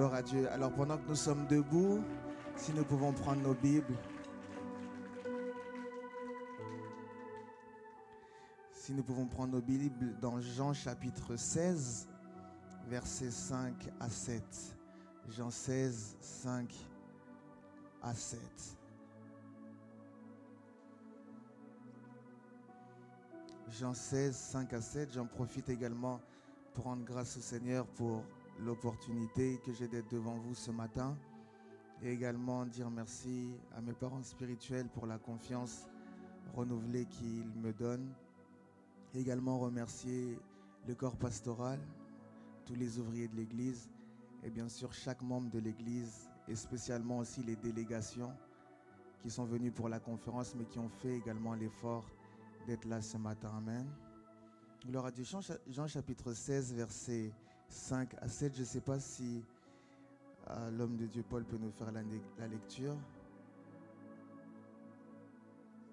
Gloire à Dieu. Alors pendant que nous sommes debout, si nous pouvons prendre nos Bibles. Si nous pouvons prendre nos Bibles dans Jean chapitre 16, versets 5 à 7. Jean 16, 5 à 7. Jean 16, 5 à 7. J'en profite également pour rendre grâce au Seigneur pour l'opportunité que j'ai d'être devant vous ce matin. Et également dire merci à mes parents spirituels pour la confiance renouvelée qu'ils me donnent. Et également remercier le corps pastoral, tous les ouvriers de l'Église et bien sûr chaque membre de l'Église et spécialement aussi les délégations qui sont venues pour la conférence mais qui ont fait également l'effort d'être là ce matin. Amen. Gloire à Dieu. Jean chapitre 16, versets 5 à 7. Je ne sais pas si l'homme de Dieu Paul peut nous faire la lecture.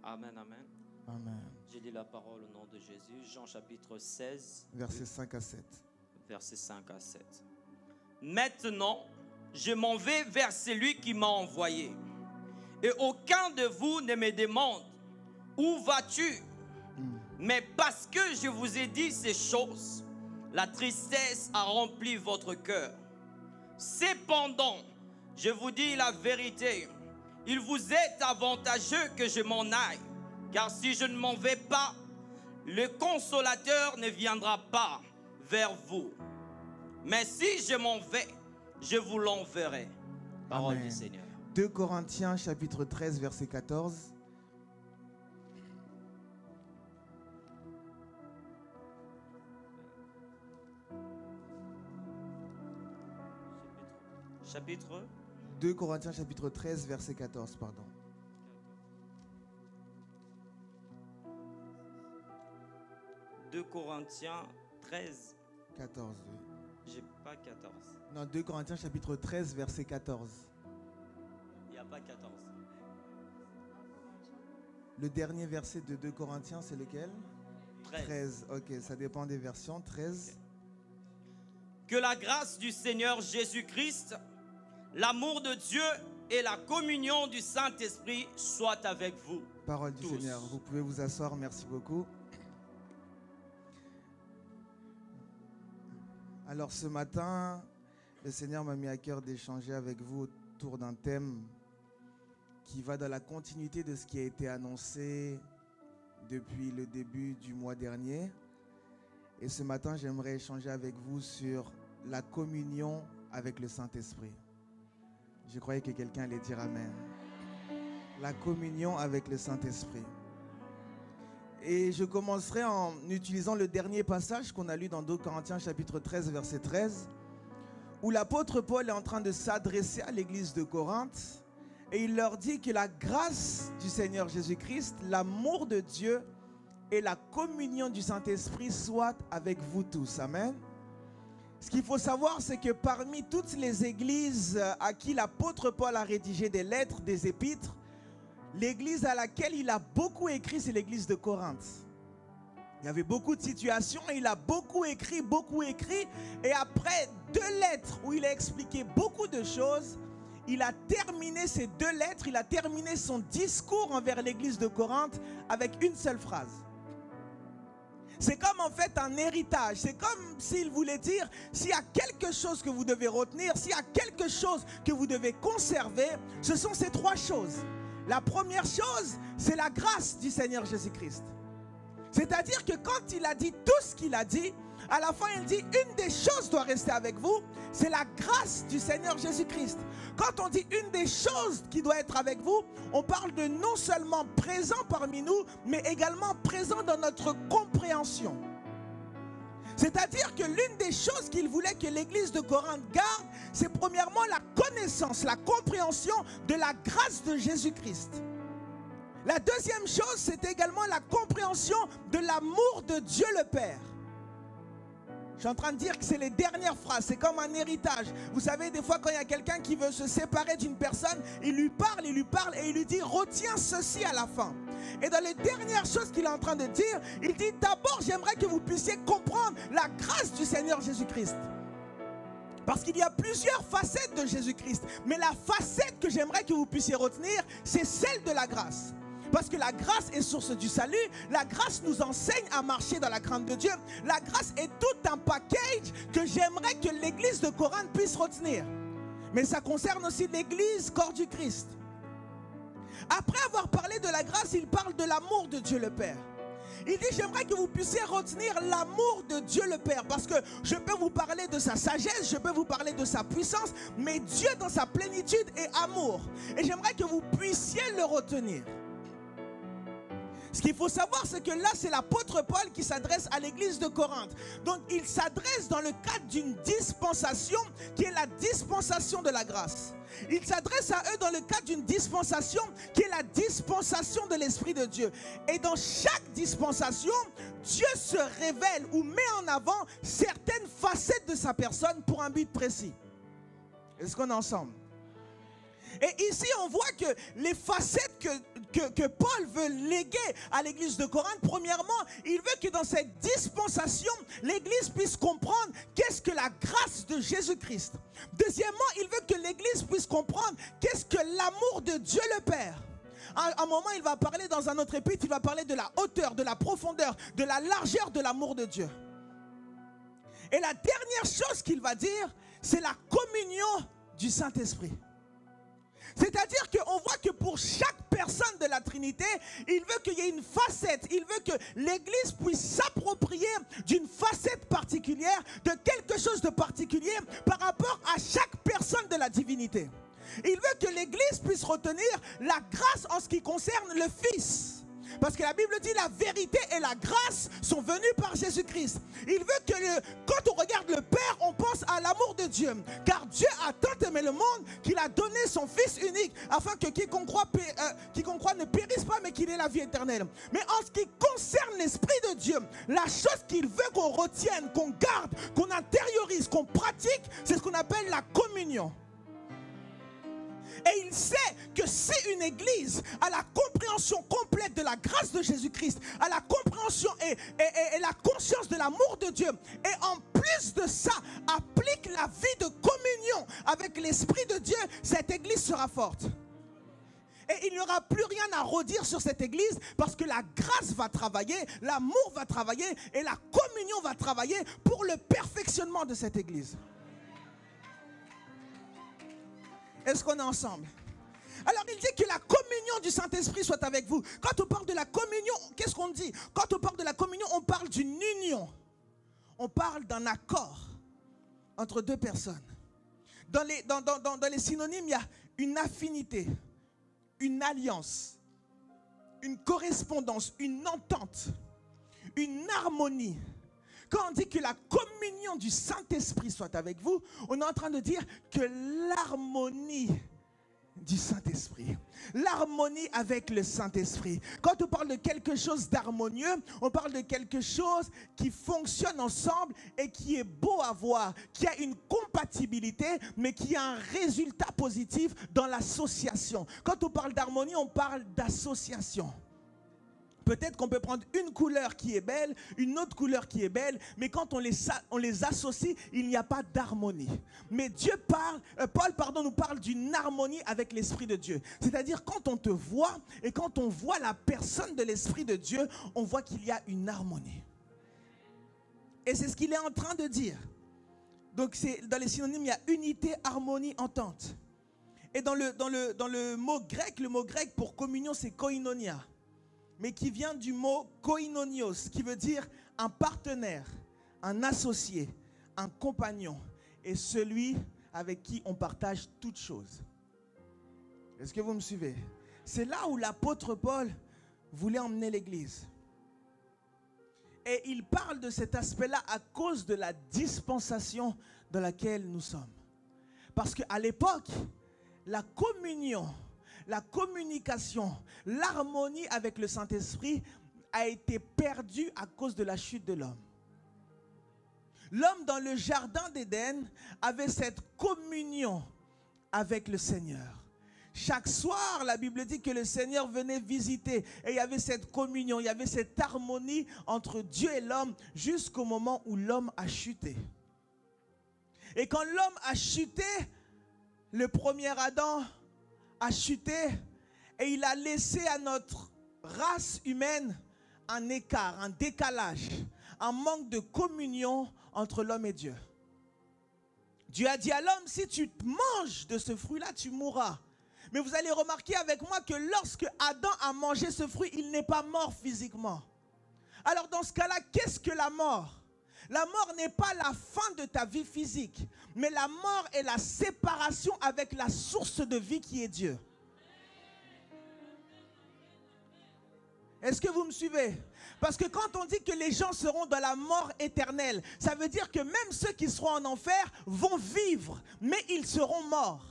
Amen, amen. Amen. Je lis la parole au nom de Jésus. Jean chapitre 16, versets 5 à 7. Versets 5 à 7. Maintenant, je m'en vais vers celui qui m'a envoyé. Et aucun de vous ne me demande, où vas-tu? Mais parce que je vous ai dit ces choses, la tristesse a rempli votre cœur. Cependant, je vous dis la vérité, il vous est avantageux que je m'en aille. Car si je ne m'en vais pas, le consolateur ne viendra pas vers vous. Mais si je m'en vais, je vous l'enverrai. Parole Amen. du Seigneur. 2 Corinthiens chapitre 13 verset 14. Chapitre 2 Corinthiens chapitre 13 verset 14, pardon. « 2 Corinthiens 13. 14, oui. J'ai pas 14. Non, 2 Corinthiens chapitre 13 verset 14. Il n'y a pas 14. Le dernier verset de 2 Corinthiens, c'est lequel? 13. Ok, ça dépend des versions. 13. Okay. Que la grâce du Seigneur Jésus-Christ, l'amour de Dieu et la communion du Saint-Esprit soient avec vous. Parole du tous. Seigneur. Vous pouvez vous asseoir. Merci beaucoup. Alors ce matin, le Seigneur m'a mis à cœur d'échanger avec vous autour d'un thème qui va dans la continuité de ce qui a été annoncé depuis le début du mois dernier. Et ce matin, j'aimerais échanger avec vous sur la communion avec le Saint-Esprit. Je croyais que quelqu'un allait dire Amen. La communion avec le Saint-Esprit. Et je commencerai en utilisant le dernier passage qu'on a lu dans 2 Corinthiens chapitre 13 verset 13, où l'apôtre Paul est en train de s'adresser à l'église de Corinthe et il leur dit que la grâce du Seigneur Jésus-Christ, l'amour de Dieu et la communion du Saint-Esprit soient avec vous tous. Amen. Ce qu'il faut savoir, c'est que parmi toutes les églises à qui l'apôtre Paul a rédigé des lettres, des épîtres, l'église à laquelle il a beaucoup écrit, c'est l'église de Corinthe. Il y avait beaucoup de situations et il a beaucoup écrit. Et après 2 lettres où il a expliqué beaucoup de choses, il a terminé ces 2 lettres, il a terminé son discours envers l'église de Corinthe avec une seule phrase. C'est comme en fait un héritage. C'est comme s'il voulait dire, s'il y a quelque chose que vous devez retenir, s'il y a quelque chose que vous devez conserver, ce sont ces 3 choses. La première chose, c'est la grâce du Seigneur Jésus-Christ. C'est-à-dire que quand il a dit tout ce qu'il a dit, à la fin il dit une des choses doit rester avec vous, c'est la grâce du Seigneur Jésus-Christ. Quand on dit une des choses qui doit être avec vous, on parle de non seulement présent parmi nous, mais également présent dans notre compréhension. C'est-à-dire que l'une des choses qu'il voulait que l'église de Corinthe garde, c'est premièrement la connaissance, la compréhension de la grâce de Jésus-Christ. La deuxième chose, c'est également la compréhension de l'amour de Dieu le Père. Je suis en train de dire que c'est les dernières phrases, c'est comme un héritage. Vous savez, des fois quand il y a quelqu'un qui veut se séparer d'une personne, il lui parle et il lui dit « retiens ceci à la fin ». Et dans les dernières choses qu'il est en train de dire, il dit « d'abord j'aimerais que vous puissiez comprendre la grâce du Seigneur Jésus-Christ ». Parce qu'il y a plusieurs facettes de Jésus-Christ. Mais la facette que j'aimerais que vous puissiez retenir, c'est celle de la grâce. Parce que la grâce est source du salut. La grâce nous enseigne à marcher dans la crainte de Dieu. La grâce est tout un package que j'aimerais que l'église de Corinthe puisse retenir. Mais ça concerne aussi l'église, corps du Christ. Après avoir parlé de la grâce, il parle de l'amour de Dieu le Père. Il dit, j'aimerais que vous puissiez retenir l'amour de Dieu le Père. Parce que je peux vous parler de sa sagesse, je peux vous parler de sa puissance, mais Dieu dans sa plénitude est amour. Et j'aimerais que vous puissiez le retenir. Ce qu'il faut savoir, c'est que là, c'est l'apôtre Paul qui s'adresse à l'église de Corinthe. Donc, il s'adresse dans le cadre d'une dispensation qui est la dispensation de la grâce. Il s'adresse à eux dans le cadre d'une dispensation qui est la dispensation de l'Esprit de Dieu. Et dans chaque dispensation, Dieu se révèle ou met en avant certaines facettes de sa personne pour un but précis. Est-ce qu'on est ensemble? Et ici, on voit que les facettes que Paul veut léguer à l'église de Corinthe, premièrement, il veut que dans cette dispensation, l'église puisse comprendre qu'est-ce que la grâce de Jésus-Christ. Deuxièmement, il veut que l'église puisse comprendre qu'est-ce que l'amour de Dieu le Père. À un moment, il va parler dans un autre épître, il va parler de la hauteur, de la profondeur, de la largeur de l'amour de Dieu. Et la dernière chose qu'il va dire, c'est la communion du Saint-Esprit. C'est-à-dire qu'on voit que pour chaque personne de la Trinité, il veut qu'il y ait une facette, il veut que l'Église puisse s'approprier d'une facette particulière, de quelque chose de particulier par rapport à chaque personne de la divinité. Il veut que l'Église puisse retenir la grâce en ce qui concerne le Fils. Parce que la Bible dit la vérité et la grâce sont venues par Jésus-Christ. Il veut que quand on regarde le Père, on pense à l'amour de Dieu. Car Dieu a tant aimé le monde qu'il a donné son Fils unique afin que quiconque croit ne périsse pas mais qu'il ait la vie éternelle. Mais en ce qui concerne l'Esprit de Dieu, la chose qu'il veut qu'on retienne, qu'on garde, qu'on intériorise, qu'on pratique, c'est ce qu'on appelle la communion. Et il sait que si une église a la compréhension complète de la grâce de Jésus-Christ, a la compréhension et la conscience de l'amour de Dieu, et en plus de ça, applique la vie de communion avec l'Esprit de Dieu, cette église sera forte. Et il n'y aura plus rien à redire sur cette église parce que la grâce va travailler, l'amour va travailler et la communion va travailler pour le perfectionnement de cette église. Est-ce qu'on est ensemble? Alors il dit que la communion du Saint-Esprit soit avec vous. Quand on parle de la communion, qu'est-ce qu'on dit? Quand on parle de la communion, on parle d'une union. On parle d'un accord entre deux personnes. Dans les synonymes, il y a une affinité, une alliance, une correspondance, une entente, une harmonie. Quand on dit que la communion du Saint-Esprit soit avec vous, on est en train de dire que l'harmonie du Saint-Esprit, l'harmonie avec le Saint-Esprit. Quand on parle de quelque chose d'harmonieux, on parle de quelque chose qui fonctionne ensemble et qui est beau à voir, qui a une compatibilité, mais qui a un résultat positif dans l'association. Quand on parle d'harmonie, on parle d'association. Peut-être qu'on peut prendre une couleur qui est belle, une autre couleur qui est belle, mais quand on les associe, il n'y a pas d'harmonie. Mais Paul nous parle d'une harmonie avec l'Esprit de Dieu. C'est-à-dire quand on te voit et quand on voit la personne de l'Esprit de Dieu, on voit qu'il y a une harmonie. Et c'est ce qu'il est en train de dire. Donc dans les synonymes, il y a unité, harmonie, entente. Et dans le mot grec pour communion, c'est koinonia. Mais qui vient du mot koinonios, qui veut dire un partenaire, un associé, un compagnon, et celui avec qui on partage toutes choses. Est-ce que vous me suivez? C'est là où l'apôtre Paul voulait emmener l'église. Et il parle de cet aspect-là à cause de la dispensation dans laquelle nous sommes. Parce qu'à l'époque, la communion, la communication, l'harmonie avec le Saint-Esprit a été perdue à cause de la chute de l'homme. L'homme dans le jardin d'Éden avait cette communion avec le Seigneur. Chaque soir, la Bible dit que le Seigneur venait visiter et il y avait cette communion, il y avait cette harmonie entre Dieu et l'homme jusqu'au moment où l'homme a chuté. Et quand l'homme a chuté, le premier Adam a chuté et il a laissé à notre race humaine un écart, un décalage, un manque de communion entre l'homme et Dieu. Dieu a dit à l'homme, si tu manges de ce fruit-là, tu mourras. Mais vous allez remarquer avec moi que lorsque Adam a mangé ce fruit, il n'est pas mort physiquement. Alors dans ce cas-là, qu'est-ce que la mort? La mort n'est pas la fin de ta vie physique, mais la mort est la séparation avec la source de vie qui est Dieu. Est-ce que vous me suivez? Parce que quand on dit que les gens seront dans la mort éternelle, ça veut dire que même ceux qui seront en enfer vont vivre, mais ils seront morts.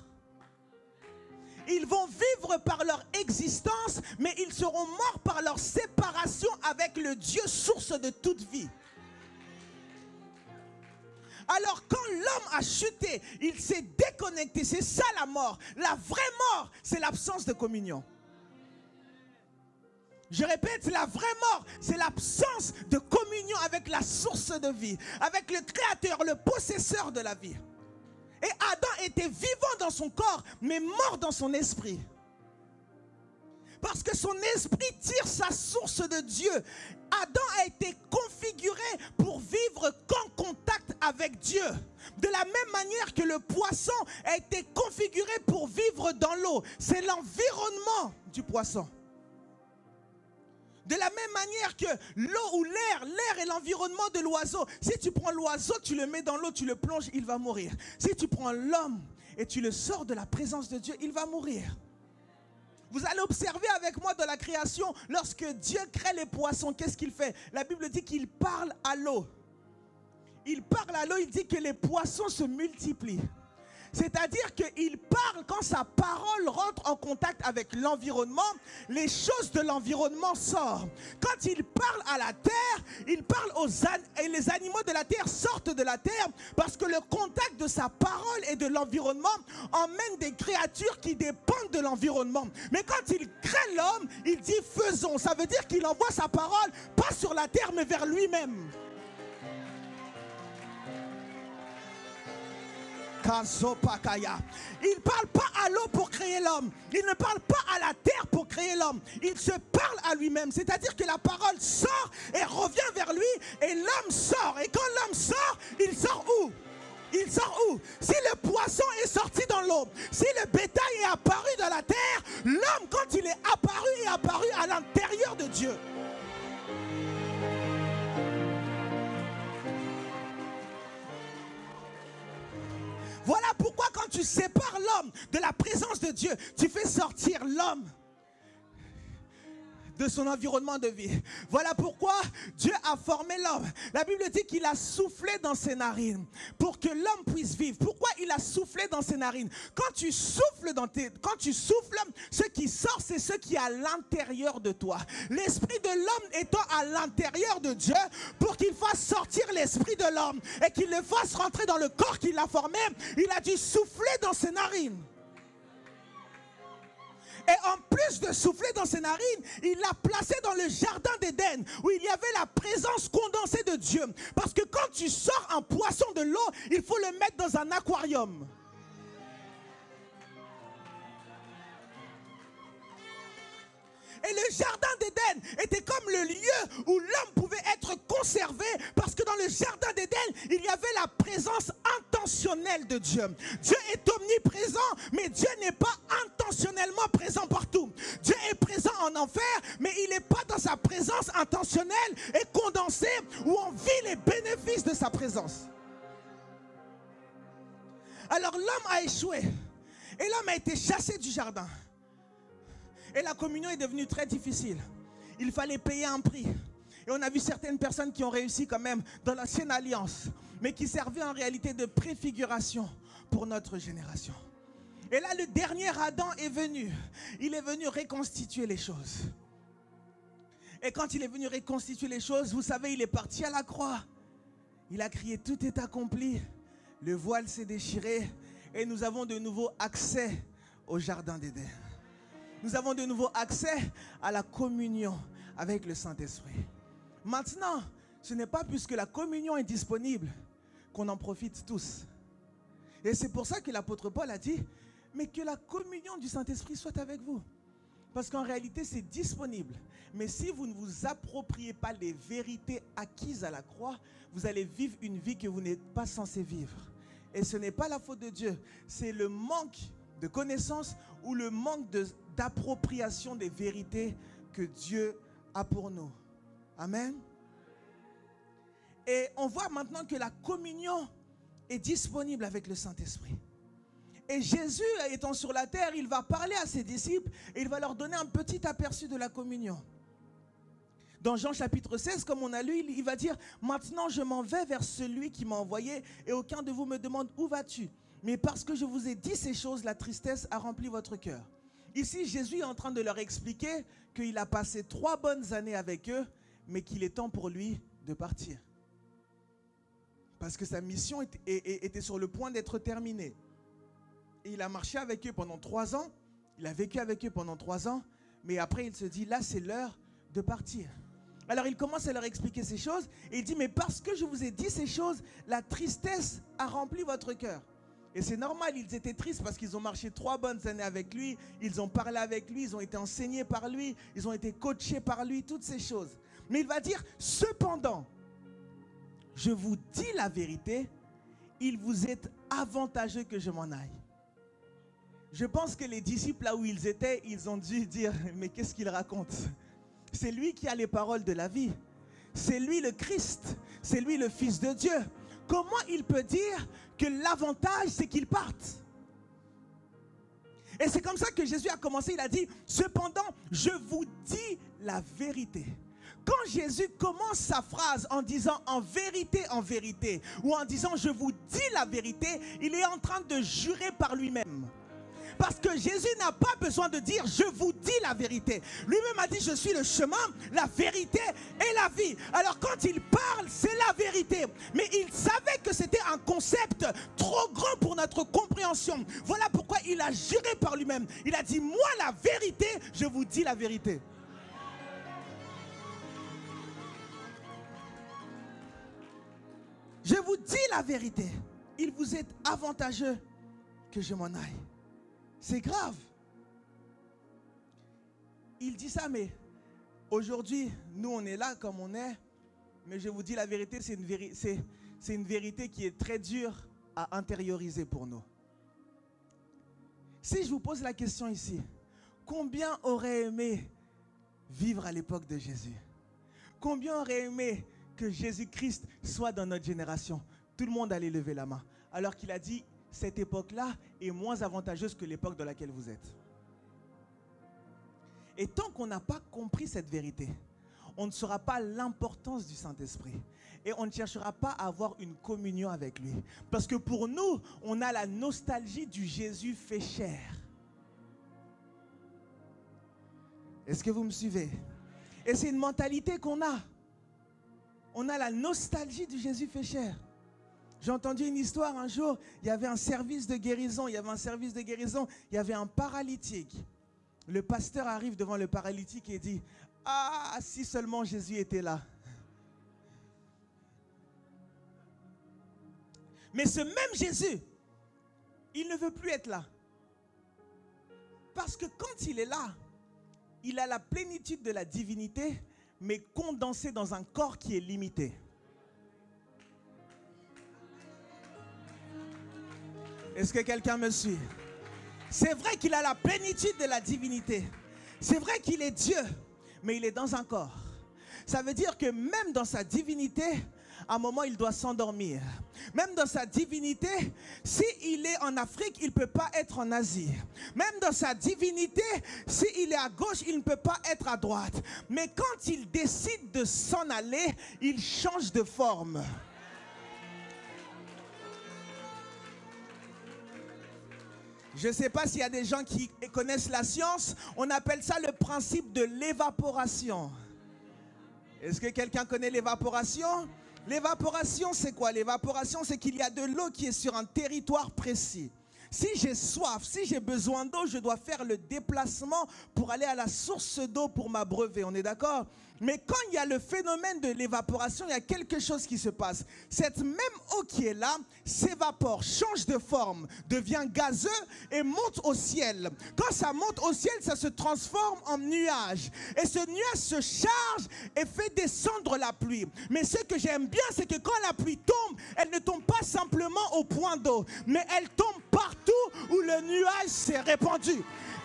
Ils vont vivre par leur existence, mais ils seront morts par leur séparation avec le Dieu source de toute vie. Alors quand l'homme a chuté, il s'est déconnecté. C'est ça la mort. La vraie mort, c'est l'absence de communion. Je répète, la vraie mort, c'est l'absence de communion avec la source de vie, avec le Créateur, le possesseur de la vie. Et Adam était vivant dans son corps, mais mort dans son esprit. Parce que son esprit tire sa source de Dieu. Adam a été configuré pour vivre qu'en contact avec Dieu. De la même manière que le poisson a été configuré pour vivre dans l'eau. C'est l'environnement du poisson. De la même manière que l'eau ou l'air est l'environnement de l'oiseau. Si tu prends l'oiseau, tu le mets dans l'eau, tu le plonges, il va mourir. Si tu prends l'homme et tu le sors de la présence de Dieu, il va mourir. Vous allez observer avec moi dans la création, lorsque Dieu crée les poissons, qu'est-ce qu'il fait? La Bible dit qu'il parle à l'eau. Il parle à l'eau, il dit que les poissons se multiplient. C'est-à-dire qu'il parle quand sa parole rentre en contact avec l'environnement, les choses de l'environnement sortent. Quand il parle à la terre, il parle et les animaux de la terre sortent de la terre parce que le contact de sa parole et de l'environnement emmène des créatures qui dépendent de l'environnement. Mais quand il crée l'homme, il dit faisons. Ça veut dire qu'il envoie sa parole pas sur la terre mais vers lui-même. Il ne parle pas à l'eau pour créer l'homme. Il ne parle pas à la terre pour créer l'homme. Il se parle à lui-même. C'est-à-dire que la parole sort et revient vers lui et l'homme sort. Et quand l'homme sort, il sort où? Il sort où? Si le poisson est sorti dans l'eau, si le bétail est apparu dans la terre, l'homme, quand il est apparu à l'intérieur de Dieu. Voilà pourquoi quand tu sépares l'homme de la présence de Dieu, tu fais sortir l'homme de son environnement de vie. Voilà pourquoi Dieu a formé l'homme. La Bible dit qu'il a soufflé dans ses narines pour que l'homme puisse vivre. Pourquoi il a soufflé dans ses narines? Quand tu souffles, ce qui sort, c'est ce qui est à l'intérieur de toi. L'esprit de l'homme étant à l'intérieur de Dieu, pour qu'il fasse sortir l'esprit de l'homme et qu'il le fasse rentrer dans le corps qu'il a formé, il a dû souffler dans ses narines. Et en plus de souffler dans ses narines, il l'a placé dans le jardin d'Éden où il y avait la présence condensée de Dieu. Parce que quand tu sors un poisson de l'eau, il faut le mettre dans un aquarium. Et le jardin d'Éden était comme le lieu où l'homme pouvait être conservé, parce que dans le jardin d'Éden, il y avait la présence intentionnelle de Dieu. Dieu est omniprésent, mais Dieu n'est pas intentionnellement présent partout. Dieu est présent en enfer, mais il n'est pas dans sa présence intentionnelle et condensée où on vit les bénéfices de sa présence. Alors l'homme a échoué et l'homme a été chassé du jardin. Et la communion est devenue très difficile. Il fallait payer un prix. Et on a vu certaines personnes qui ont réussi quand même dans l'ancienne alliance, mais qui servaient en réalité de préfiguration pour notre génération. Et là, le dernier Adam est venu. Il est venu reconstituer les choses. Et quand il est venu reconstituer les choses, vous savez, il est parti à la croix. Il a crié, tout est accompli. Le voile s'est déchiré et nous avons de nouveau accès au jardin d'Éden. Nous avons de nouveau accès à la communion avec le Saint-Esprit. Maintenant, ce n'est pas puisque la communion est disponible qu'on en profite tous. Et c'est pour ça que l'apôtre Paul a dit, mais que la communion du Saint-Esprit soit avec vous. Parce qu'en réalité, c'est disponible. Mais si vous ne vous appropriez pas les vérités acquises à la croix, vous allez vivre une vie que vous n'êtes pas censé vivre. Et ce n'est pas la faute de Dieu, c'est le manque de connaissance ou le manque d'appropriation des vérités que Dieu a pour nous. Amen. Et on voit maintenant que la communion est disponible avec le Saint-Esprit. Et Jésus, étant sur la terre, il va parler à ses disciples et il va leur donner un petit aperçu de la communion. Dans Jean chapitre 16, comme on a lu, il va dire « Maintenant je m'en vais vers celui qui m'a envoyé et aucun de vous me demande où vas-tu ? Mais parce que je vous ai dit ces choses, la tristesse a rempli votre cœur. » Ici, Jésus est en train de leur expliquer qu'il a passé 3 bonnes années avec eux, mais qu'il est temps pour lui de partir. Parce que sa mission était sur le point d'être terminée. Et il a marché avec eux pendant 3 ans. Il a vécu avec eux pendant 3 ans. Mais après, il se dit, là, c'est l'heure de partir. Alors, il commence à leur expliquer ces choses. Et il dit, mais parce que je vous ai dit ces choses, la tristesse a rempli votre cœur. Et c'est normal, ils étaient tristes parce qu'ils ont marché 3 bonnes années avec lui. Ils ont parlé avec lui, ils ont été enseignés par lui. Ils ont été coachés par lui, toutes ces choses. Mais il va dire, cependant, je vous dis la vérité, il vous est avantageux que je m'en aille. Je pense que les disciples, là où ils étaient, ils ont dû dire, mais qu'est-ce qu'il raconte? C'est lui qui a les paroles de la vie. C'est lui le Christ. C'est lui le Fils de Dieu. Comment il peut dire que l'avantage, c'est qu'il parte? Et c'est comme ça que Jésus a commencé. Il a dit, cependant, je vous dis la vérité. Quand Jésus commence sa phrase en disant en vérité, ou en disant je vous dis la vérité, il est en train de jurer par lui-même. Parce que Jésus n'a pas besoin de dire je vous dis la vérité. Lui-même a dit je suis le chemin, la vérité et la vie. Alors quand il parle, c'est la vérité. Mais il savait que c'était un concept trop grand pour notre compréhension. Voilà pourquoi il a juré par lui-même. Il a dit moi la vérité, je vous dis la vérité. Je vous dis la vérité. Il vous est avantageux que je m'en aille. C'est grave. Il dit ça, mais aujourd'hui, nous, on est là comme on est. Mais je vous dis la vérité, c'est une vérité qui est très dure à intérioriser pour nous. Si je vous pose la question ici, combien aurait aimé vivre à l'époque de Jésus? Combien aurait aimé que Jésus-Christ soit dans notre génération? Tout le monde allait lever la main. Alors qu'il a dit, cette époque-là est moins avantageuse que l'époque dans laquelle vous êtes. Et tant qu'on n'a pas compris cette vérité, on ne saura pas l'importance du Saint-Esprit. Et on ne cherchera pas à avoir une communion avec lui. Parce que pour nous, on a la nostalgie du Jésus fait chair. Est-ce que vous me suivez? Et c'est une mentalité qu'on a. On a la nostalgie du Jésus fait chair. J'ai entendu une histoire un jour, il y avait un service de guérison, il y avait un paralytique. Le pasteur arrive devant le paralytique et dit, ah, si seulement Jésus était là. Mais ce même Jésus, il ne veut plus être là. Parce que quand il est là, il a la plénitude de la divinité, mais condensée dans un corps qui est limité. Est-ce que quelqu'un me suit? C'est vrai qu'il a la plénitude de la divinité. C'est vrai qu'il est Dieu, mais il est dans un corps. Ça veut dire que même dans sa divinité, à un moment, il doit s'endormir. Même dans sa divinité, s'il est en Afrique, il ne peut pas être en Asie. Même dans sa divinité, s'il est à gauche, il ne peut pas être à droite. Mais quand il décide de s'en aller, il change de forme. Je ne sais pas s'il y a des gens qui connaissent la science. On appelle ça le principe de l'évaporation. Est-ce que quelqu'un connaît l'évaporation? L'évaporation, c'est quoi? L'évaporation, c'est qu'il y a de l'eau qui est sur un territoire précis. Si j'ai soif, si j'ai besoin d'eau, je dois faire le déplacement pour aller à la source d'eau pour m'abreuver. On est d'accord? Mais quand il y a le phénomène de l'évaporation, il y a quelque chose qui se passe. Cette même eau qui est là s'évapore, change de forme, devient gazeux et monte au ciel. Quand ça monte au ciel, ça se transforme en nuage. Et ce nuage se charge et fait descendre la pluie. Mais ce que j'aime bien, c'est que quand la pluie tombe, elle ne tombe pas simplement au point d'eau, mais elle tombe partout où le nuage s'est répandu.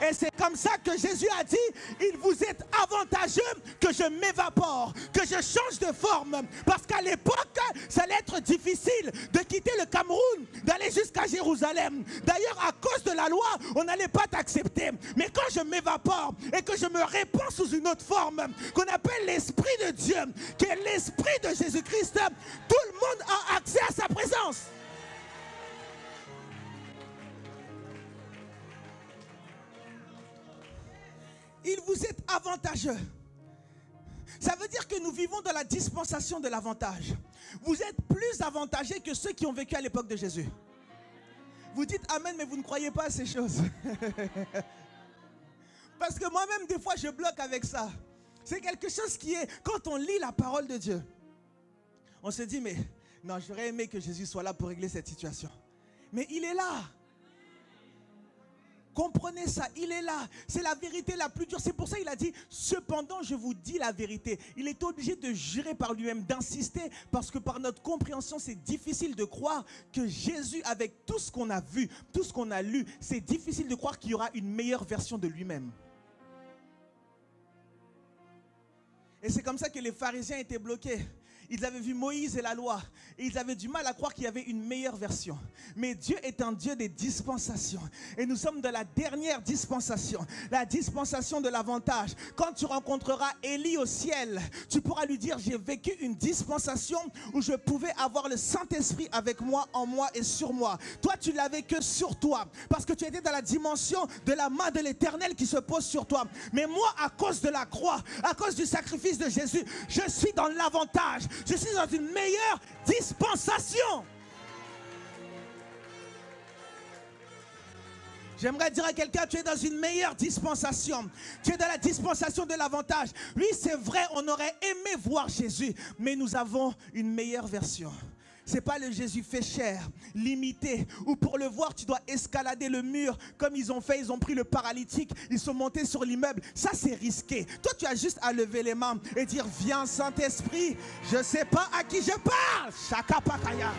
Et c'est comme ça que Jésus a dit, il vous est avantageux que je m'évapore, que je change de forme. Parce qu'à l'époque, ça allait être difficile de quitter le Cameroun, d'aller jusqu'à Jérusalem. D'ailleurs, à cause de la loi, on n'allait pas t'accepter. Mais quand je m'évapore et que je me répands sous une autre forme, qu'on appelle l'Esprit de Dieu, qui est l'Esprit de Jésus-Christ, tout le monde a accès à sa présence. Il vous est avantageux. Ça veut dire que nous vivons dans la dispensation de l'avantage. Vous êtes plus avantagés que ceux qui ont vécu à l'époque de Jésus. Vous dites amen, mais vous ne croyez pas à ces choses. Parce que moi-même, des fois, je bloque avec ça. C'est quelque chose qui est, quand on lit la parole de Dieu, on se dit, mais non, j'aurais aimé que Jésus soit là pour régler cette situation. Mais il est là. Comprenez ça, il est là. C'est la vérité la plus dure. C'est pour ça qu'il a dit, cependant je vous dis la vérité. Il est obligé de jurer par lui-même, d'insister, parce que par notre compréhension, c'est difficile de croire que Jésus, avec tout ce qu'on a vu, tout ce qu'on a lu, c'est difficile de croire qu'il y aura une meilleure version de lui-même. Et c'est comme ça que les pharisiens étaient bloqués. Ils avaient vu Moïse et la loi. Et ils avaient du mal à croire qu'il y avait une meilleure version. Mais Dieu est un Dieu des dispensations. Et nous sommes dans la dernière dispensation. La dispensation de l'avantage. Quand tu rencontreras Élie au ciel, tu pourras lui dire, j'ai vécu une dispensation où je pouvais avoir le Saint-Esprit avec moi, en moi et sur moi. Toi, tu l'avais que sur toi. Parce que tu étais dans la dimension de la main de l'Éternel qui se pose sur toi. Mais moi, à cause de la croix, à cause du sacrifice de Jésus, je suis dans l'avantage. Je suis dans une meilleure dispensation. J'aimerais dire à quelqu'un, tu es dans une meilleure dispensation. Tu es dans la dispensation de l'avantage. Oui, c'est vrai, on aurait aimé voir Jésus, mais nous avons une meilleure version. Ce n'est pas le Jésus fait chair, limité, où pour le voir, tu dois escalader le mur comme ils ont fait, ils ont pris le paralytique, ils sont montés sur l'immeuble. Ça, c'est risqué. Toi, tu as juste à lever les mains et dire, viens Saint-Esprit, je ne sais pas à qui je parle. Shaka Pakaya.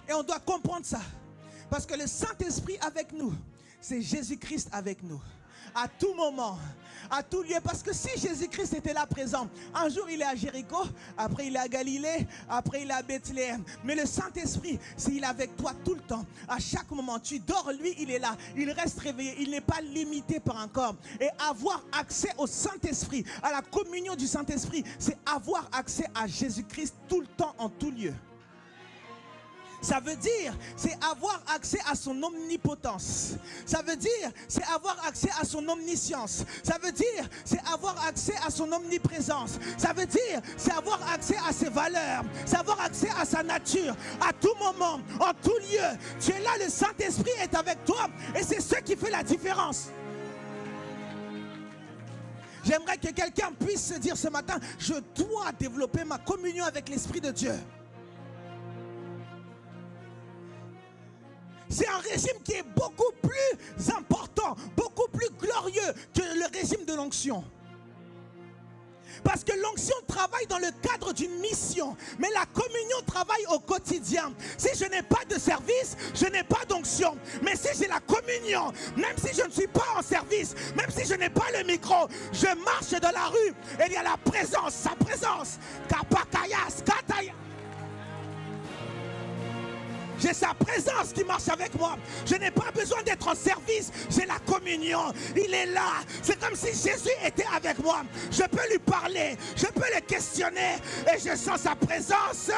Et on doit comprendre ça. Parce que le Saint-Esprit avec nous, c'est Jésus-Christ avec nous. À tout moment, à tout lieu. Parce que si Jésus-Christ était là présent, un jour il est à Jéricho, après il est à Galilée, après il est à Bethléem. Mais le Saint-Esprit, il est avec toi tout le temps. À chaque moment, tu dors, lui il est là. Il reste réveillé, il n'est pas limité par un corps. Et avoir accès au Saint-Esprit, à la communion du Saint-Esprit, c'est avoir accès à Jésus-Christ tout le temps, en tout lieu. Ça veut dire, c'est avoir accès à son omnipotence. Ça veut dire, c'est avoir accès à son omniscience. Ça veut dire, c'est avoir accès à son omniprésence. Ça veut dire, c'est avoir accès à ses valeurs. C'est avoir accès à sa nature. À tout moment, en tout lieu. Tu es là, le Saint-Esprit est avec toi. Et c'est ce qui fait la différence. J'aimerais que quelqu'un puisse se dire ce matin, je dois développer ma communion avec l'Esprit de Dieu. C'est un régime qui est beaucoup plus important, beaucoup plus glorieux que le régime de l'onction. Parce que l'onction travaille dans le cadre d'une mission, mais la communion travaille au quotidien. Si je n'ai pas de service, je n'ai pas d'onction. Mais si j'ai la communion, même si je ne suis pas en service, même si je n'ai pas le micro, je marche dans la rue et il y a la présence, sa présence. Kapakayas, kataya. J'ai sa présence qui marche avec moi. Je n'ai pas besoin d'être en service. J'ai la communion. Il est là. C'est comme si Jésus était avec moi. Je peux lui parler. Je peux le questionner. Et je sens sa présence.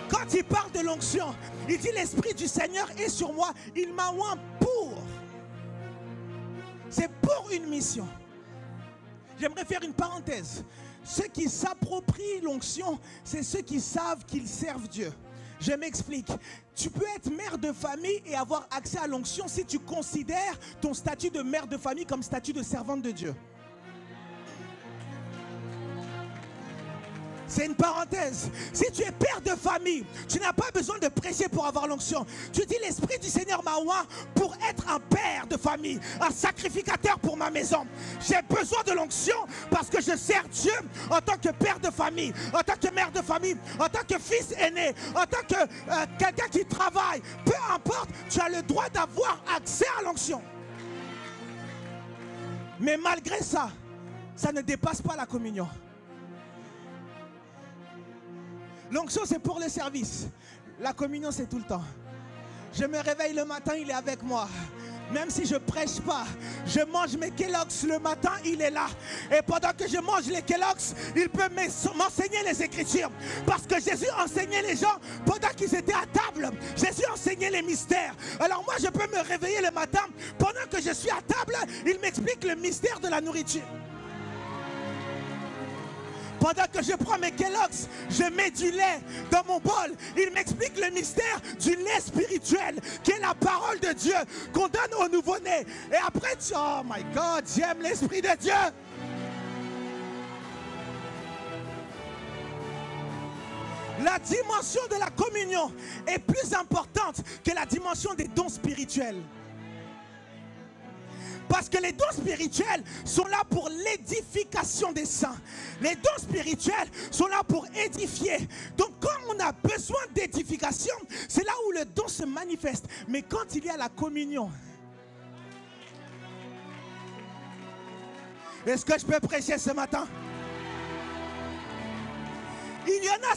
Quand il parle de l'onction, il dit l'Esprit du Seigneur est sur moi. Il m'a oint pour. C'est pour une mission. J'aimerais faire une parenthèse. Ceux qui s'approprient l'onction, c'est ceux qui savent qu'ils servent Dieu. Je m'explique. Tu peux être mère de famille et avoir accès à l'onction si tu considères ton statut de mère de famille comme statut de servante de Dieu. C'est une parenthèse. Si tu es père de famille, tu n'as pas besoin de prêcher pour avoir l'onction. Tu dis l'Esprit du Seigneur m'a oint pour être un père de famille, un sacrificateur pour ma maison. J'ai besoin de l'onction parce que je sers Dieu en tant que père de famille, en tant que mère de famille, en tant que fils aîné, en tant que quelqu'un qui travaille. Peu importe, tu as le droit d'avoir accès à l'onction. Mais malgré ça, ça ne dépasse pas la communion. L'onction, c'est pour le service. La communion, c'est tout le temps. Je me réveille le matin, il est avec moi. Même si je ne prêche pas, je mange mes Kellogg's le matin, il est là. Et pendant que je mange les Kellogg's, il peut m'enseigner les Écritures. Parce que Jésus enseignait les gens pendant qu'ils étaient à table. Jésus enseignait les mystères. Alors moi, je peux me réveiller le matin. Pendant que je suis à table, il m'explique le mystère de la nourriture. Pendant que je prends mes Kellogg's, je mets du lait dans mon bol. Il m'explique le mystère du lait spirituel, qui est la parole de Dieu qu'on donne au nouveau-né. Et après, oh my God, j'aime l'Esprit de Dieu. La dimension de la communion est plus importante que la dimension des dons spirituels. Parce que les dons spirituels sont là pour l'édification des saints. Les dons spirituels sont là pour édifier. Donc quand on a besoin d'édification, c'est là où le don se manifeste. Mais quand il y a la communion, est-ce que je peux prêcher ce matin? Il y en a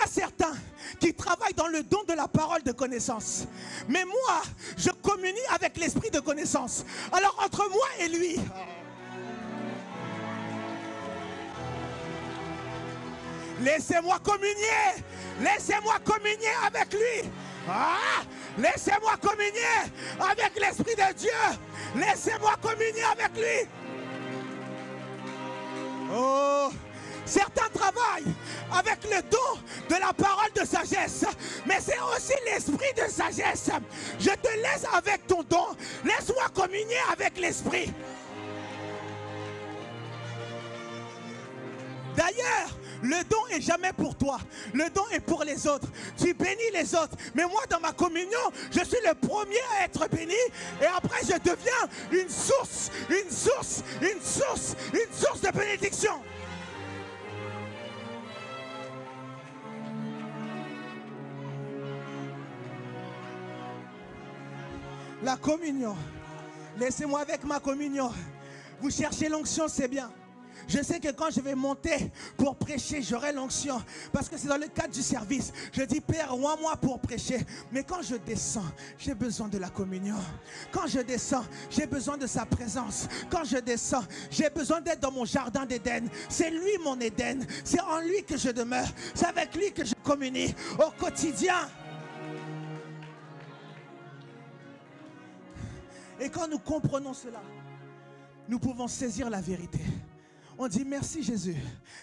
certains qui travaillent dans le don de la parole de connaissance. Mais moi, je communie avec l'esprit de connaissance. Alors entre moi et lui, laissez-moi communier. Laissez-moi communier avec lui. Laissez-moi communier avec l'Esprit de Dieu. Laissez-moi communier avec lui. Oh, certains travaillent avec le don de la parole de sagesse, mais c'est aussi l'esprit de sagesse. Je te laisse avec ton don, laisse-moi communier avec l'esprit. D'ailleurs, le don est jamais pour toi, le don est pour les autres. Tu bénis les autres, mais moi dans ma communion, je suis le premier à être béni, et après je deviens une source de bénédiction. La communion. Laissez-moi avec ma communion. Vous cherchez l'onction, c'est bien. Je sais que quand je vais monter pour prêcher, j'aurai l'onction. Parce que c'est dans le cadre du service. Je dis, Père, oins-moi pour prêcher. Mais quand je descends, j'ai besoin de la communion. Quand je descends, j'ai besoin de sa présence. Quand je descends, j'ai besoin d'être dans mon jardin d'Éden. C'est lui mon Éden. C'est en lui que je demeure. C'est avec lui que je communie au quotidien. Et quand nous comprenons cela, nous pouvons saisir la vérité. On dit merci Jésus.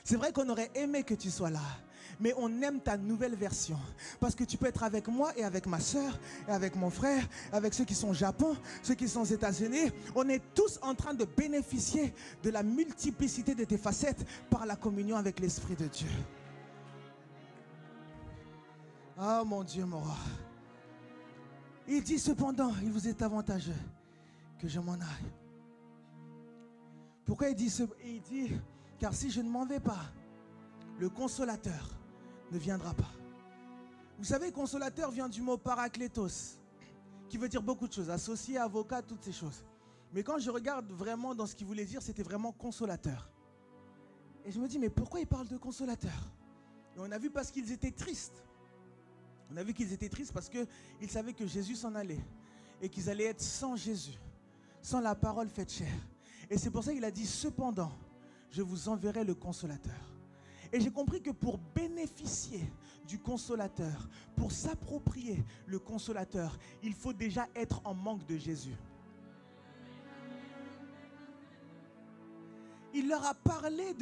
C'est vrai qu'on aurait aimé que tu sois là, mais on aime ta nouvelle version. Parce que tu peux être avec moi et avec ma soeur, et avec mon frère, avec ceux qui sont au Japon, ceux qui sont aux États-Unis. On est tous en train de bénéficier de la multiplicité de tes facettes par la communion avec l'Esprit de Dieu. Ah mon Dieu, mon roi. Il dit cependant, il vous est avantageux que je m'en aille. Pourquoi il dit ce? Il dit, car si je ne m'en vais pas, le consolateur ne viendra pas. Vous savez, consolateur vient du mot paraklétos, qui veut dire beaucoup de choses, associé, avocat, toutes ces choses. Mais quand je regarde vraiment dans ce qu'il voulait dire, c'était vraiment consolateur. Et je me dis, mais pourquoi il parle de consolateur? Et on a vu parce qu'ils étaient tristes. On a vu qu'ils étaient tristes parce qu'ils savaient que Jésus s'en allait. Et qu'ils allaient être sans Jésus, sans la parole faite chair. Et c'est pour ça qu'il a dit, cependant, je vous enverrai le consolateur. Et j'ai compris que pour bénéficier du consolateur, pour s'approprier le consolateur, il faut déjà être en manque de Jésus. il leur a parlé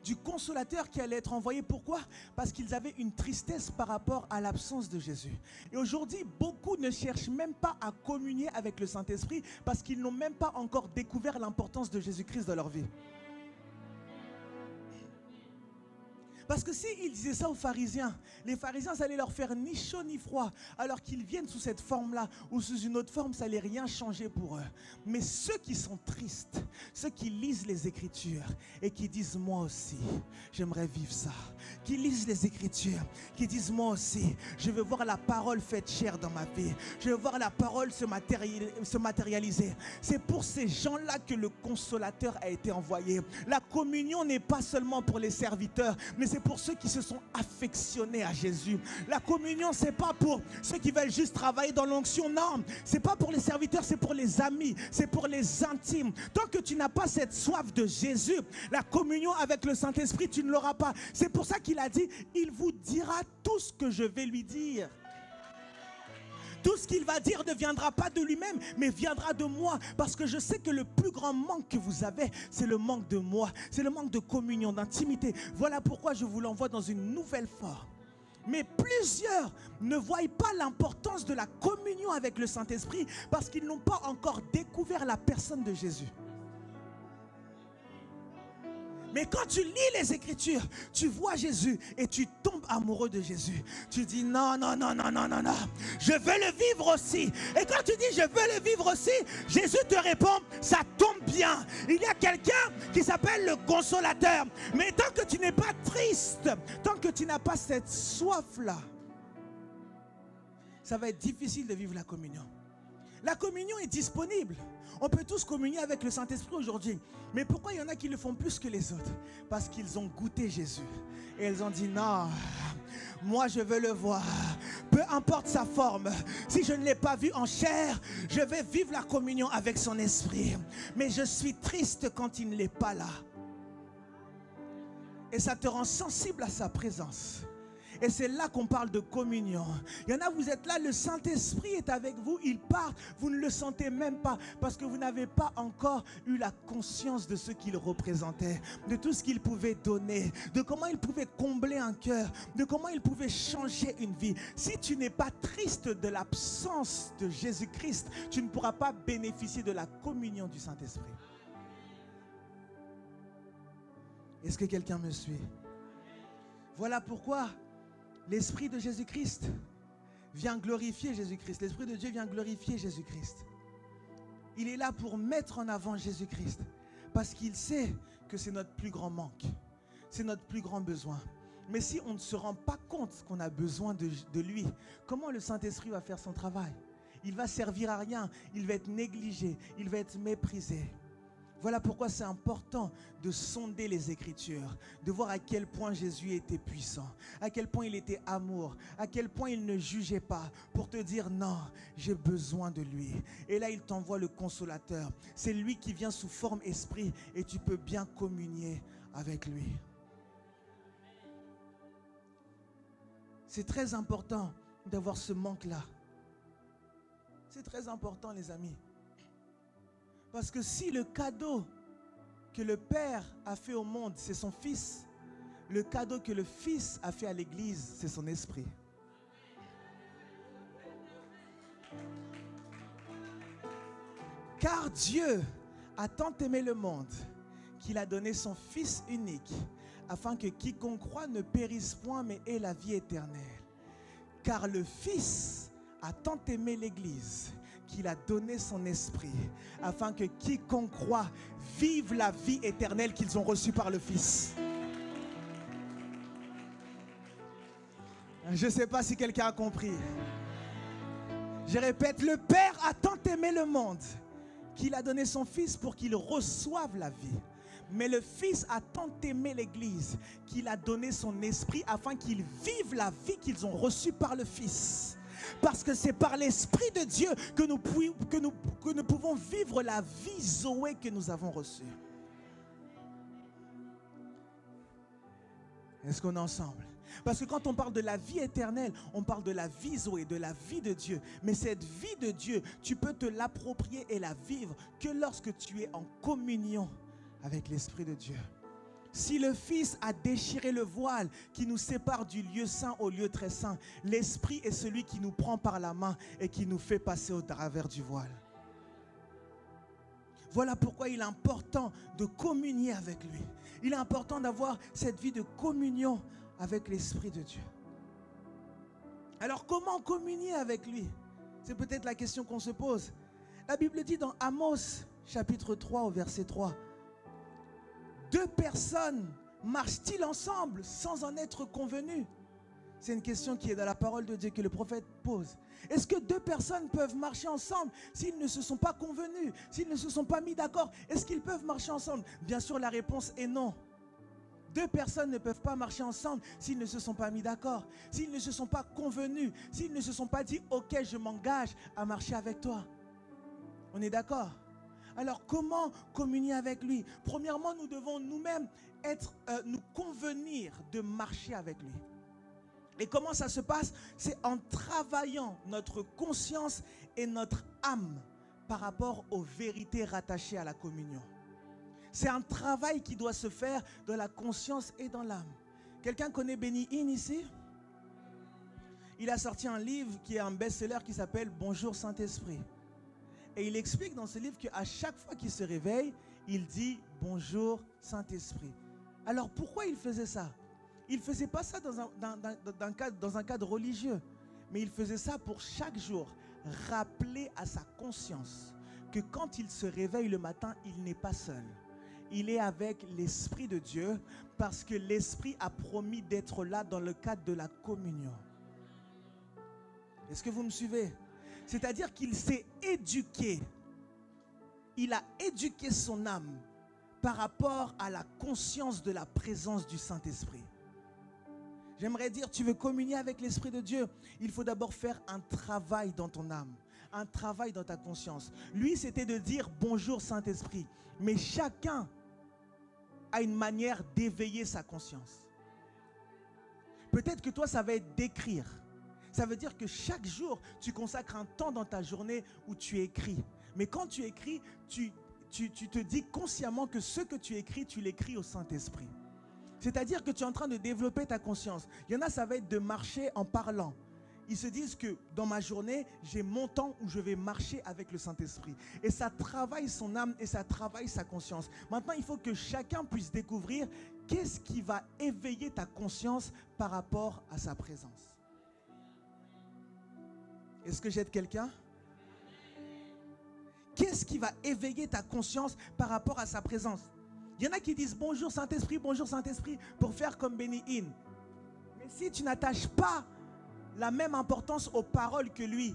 du consolateur qui allait être envoyé. Pourquoi? Parce qu'ils avaient une tristesse par rapport à l'absence de Jésus. Et aujourd'hui, beaucoup ne cherchent même pas à communier avec le Saint-Esprit parce qu'ils n'ont même pas encore découvert l'importance de Jésus-Christ dans leur vie. Parce que s'ils disaient ça aux pharisiens, les pharisiens, ça allait leur faire ni chaud ni froid. Alors qu'ils viennent sous cette forme-là ou sous une autre forme, ça n'allait rien changer pour eux. Mais ceux qui sont tristes, ceux qui lisent les Écritures et qui disent moi aussi, j'aimerais vivre ça. Qui lisent les Écritures, qui disent moi aussi, je veux voir la parole faite chair dans ma vie. Je veux voir la parole se matérialiser. C'est pour ces gens-là que le consolateur a été envoyé. La communion n'est pas seulement pour les serviteurs, mais c'est pour ceux qui se sont affectionnés à Jésus. La communion, c'est pas pour ceux qui veulent juste travailler dans l'onction. Non, c'est pas pour les serviteurs, c'est pour les amis, c'est pour les intimes. Tant que tu n'as pas cette soif de Jésus, la communion avec le Saint-Esprit, tu ne l'auras pas. C'est pour ça qu'il a dit, il vous dira tout ce que je vais lui dire. Tout ce qu'il va dire ne viendra pas de lui-même, mais viendra de moi. Parce que je sais que le plus grand manque que vous avez, c'est le manque de moi. C'est le manque de communion, d'intimité. Voilà pourquoi je vous l'envoie dans une nouvelle forme. Mais plusieurs ne voient pas l'importance de la communion avec le Saint-Esprit parce qu'ils n'ont pas encore découvert la personne de Jésus. Mais quand tu lis les Écritures, tu vois Jésus et tu tombes amoureux de Jésus. Tu dis non, non, non, non, non, non, non. Je veux le vivre aussi. Et quand tu dis je veux le vivre aussi, Jésus te répond, ça tombe bien. Il y a quelqu'un qui s'appelle le consolateur. Mais tant que tu n'es pas triste, tant que tu n'as pas cette soif-là, ça va être difficile de vivre la communion. La communion est disponible. On peut tous communier avec le Saint-Esprit aujourd'hui. Mais pourquoi il y en a qui le font plus que les autres? Parce qu'ils ont goûté Jésus. Et ils ont dit non, moi je veux le voir. Peu importe sa forme. Si je ne l'ai pas vu en chair, je vais vivre la communion avec son esprit. Mais je suis triste quand il n'est pas là. Et ça te rend sensible à sa présence. Et c'est là qu'on parle de communion. Il y en a, vous êtes là, le Saint-Esprit est avec vous, il part, vous ne le sentez même pas parce que vous n'avez pas encore eu la conscience de ce qu'il représentait, de tout ce qu'il pouvait donner, de comment il pouvait combler un cœur, de comment il pouvait changer une vie. Si tu n'es pas triste de l'absence de Jésus-Christ, tu ne pourras pas bénéficier de la communion du Saint-Esprit. Est-ce que quelqu'un me suit? Voilà pourquoi l'Esprit de Jésus-Christ vient glorifier Jésus-Christ. L'Esprit de Dieu vient glorifier Jésus-Christ. Il est là pour mettre en avant Jésus-Christ parce qu'il sait que c'est notre plus grand manque. C'est notre plus grand besoin. Mais si on ne se rend pas compte qu'on a besoin de lui, comment le Saint-Esprit va faire son travail? Il va servir à rien. Il va être négligé. Il va être méprisé. Voilà pourquoi c'est important de sonder les Écritures, de voir à quel point Jésus était puissant, à quel point il était amour, à quel point il ne jugeait pas pour te dire non, j'ai besoin de lui. Et là, il t'envoie le consolateur. C'est lui qui vient sous forme esprit et tu peux bien communier avec lui. C'est très important d'avoir ce manque-là. C'est très important, les amis. Parce que si le cadeau que le Père a fait au monde, c'est son Fils, le cadeau que le Fils a fait à l'Église, c'est son Esprit. Car Dieu a tant aimé le monde qu'il a donné son Fils unique, afin que quiconque croit ne périsse point, mais ait la vie éternelle. Car le Fils a tant aimé l'Église qu'il a donné son esprit, afin que quiconque croit vive la vie éternelle qu'ils ont reçue par le Fils. Je ne sais pas si quelqu'un a compris. Je répète, le Père a tant aimé le monde qu'il a donné son Fils pour qu'il reçoive la vie. Mais le Fils a tant aimé l'Église qu'il a donné son esprit afin qu'ils vivent la vie qu'ils ont reçue par le Fils. Parce que c'est par l'Esprit de Dieu que nous pouvons vivre la vie Zoé que nous avons reçue. Est-ce qu'on est ensemble? Parce que quand on parle de la vie éternelle, on parle de la vie Zoé, de la vie de Dieu. Mais cette vie de Dieu, tu peux te l'approprier et la vivre que lorsque tu es en communion avec l'Esprit de Dieu. Si le Fils a déchiré le voile qui nous sépare du lieu saint au lieu très saint, l'Esprit est celui qui nous prend par la main et qui nous fait passer au travers du voile. Voilà pourquoi il est important de communier avec lui. Il est important d'avoir cette vie de communion avec l'Esprit de Dieu. Alors comment communier avec lui? C'est peut-être la question qu'on se pose. La Bible dit dans Amos chapitre 3 au verset 3, « Deux personnes marchent-ils ensemble sans en être convenus ?» C'est une question qui est dans la parole de Dieu que le prophète pose. Est-ce que deux personnes peuvent marcher ensemble s'ils ne se sont pas convenus, s'ils ne se sont pas mis d'accord? Est-ce qu'ils peuvent marcher ensemble? Bien sûr, la réponse est non. Deux personnes ne peuvent pas marcher ensemble s'ils ne se sont pas mis d'accord, s'ils ne se sont pas convenus, s'ils ne se sont pas dit « Ok, je m'engage à marcher avec toi ». On est d'accord? Alors, comment communier avec lui? Premièrement, nous devons nous-mêmes nous convenir de marcher avec lui. Et comment ça se passe? C'est en travaillant notre conscience et notre âme par rapport aux vérités rattachées à la communion. C'est un travail qui doit se faire dans la conscience et dans l'âme. Quelqu'un connaît Benny Hinn ici? Il a sorti un livre qui est un best-seller qui s'appelle « Bonjour Saint-Esprit ». Et il explique dans ce livre qu'à chaque fois qu'il se réveille, il dit « Bonjour Saint-Esprit ». Alors pourquoi il faisait ça? Il ne faisait pas ça dans un cadre religieux, mais il faisait ça pour chaque jour rappeler à sa conscience que quand il se réveille le matin, il n'est pas seul. Il est avec l'Esprit de Dieu parce que l'Esprit a promis d'être là dans le cadre de la communion. Est-ce que vous me suivez? C'est-à-dire qu'il s'est éduqué. Il a éduqué son âme par rapport à la conscience de la présence du Saint-Esprit. J'aimerais dire, tu veux communier avec l'Esprit de Dieu, il faut d'abord faire un travail dans ton âme, un travail dans ta conscience. Lui, c'était de dire bonjour Saint-Esprit, mais chacun a une manière d'éveiller sa conscience. Peut-être que toi, ça va être d'écrire. Ça veut dire que chaque jour, tu consacres un temps dans ta journée où tu écris. Mais quand tu écris, tu te dis consciemment que ce que tu écris, tu l'écris au Saint-Esprit. C'est-à-dire que tu es en train de développer ta conscience. Il y en a, ça va être de marcher en parlant. Ils se disent que dans ma journée, j'ai mon temps où je vais marcher avec le Saint-Esprit. Et ça travaille son âme et ça travaille sa conscience. Maintenant, il faut que chacun puisse découvrir qu'est-ce qui va éveiller ta conscience par rapport à sa présence. Est-ce que j'aide quelqu'un? Qu'est-ce qui va éveiller ta conscience par rapport à sa présence? Il y en a qui disent bonjour Saint-Esprit pour faire comme Benny Hinn. Mais si tu n'attaches pas la même importance aux paroles que lui,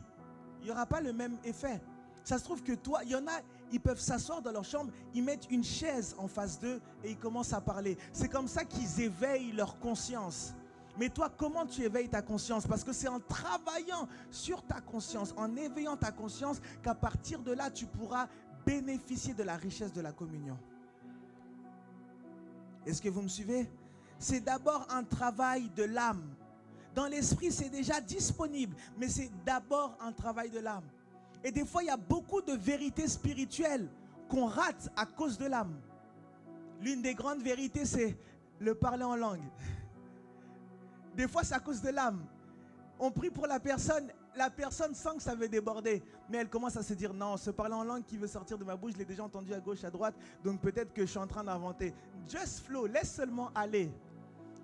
il n'y aura pas le même effet. Ça se trouve que toi, il y en a, ils peuvent s'asseoir dans leur chambre, ils mettent une chaise en face d'eux et ils commencent à parler. C'est comme ça qu'ils éveillent leur conscience. Mais toi, comment tu éveilles ta conscience? Parce que c'est en travaillant sur ta conscience, en éveillant ta conscience, qu'à partir de là, tu pourras bénéficier de la richesse de la communion. Est-ce que vous me suivez? C'est d'abord un travail de l'âme. Dans l'esprit, c'est déjà disponible, mais c'est d'abord un travail de l'âme. Et des fois, il y a beaucoup de vérités spirituelles qu'on rate à cause de l'âme. L'une des grandes vérités, c'est le parler en langue. Des fois, c'est à cause de l'âme. On prie pour la personne sent que ça veut déborder, mais elle commence à se dire non, ce parler en langue qui veut sortir de ma bouche, je l'ai déjà entendu à gauche, à droite, donc peut-être que je suis en train d'inventer. Just flow, laisse seulement aller.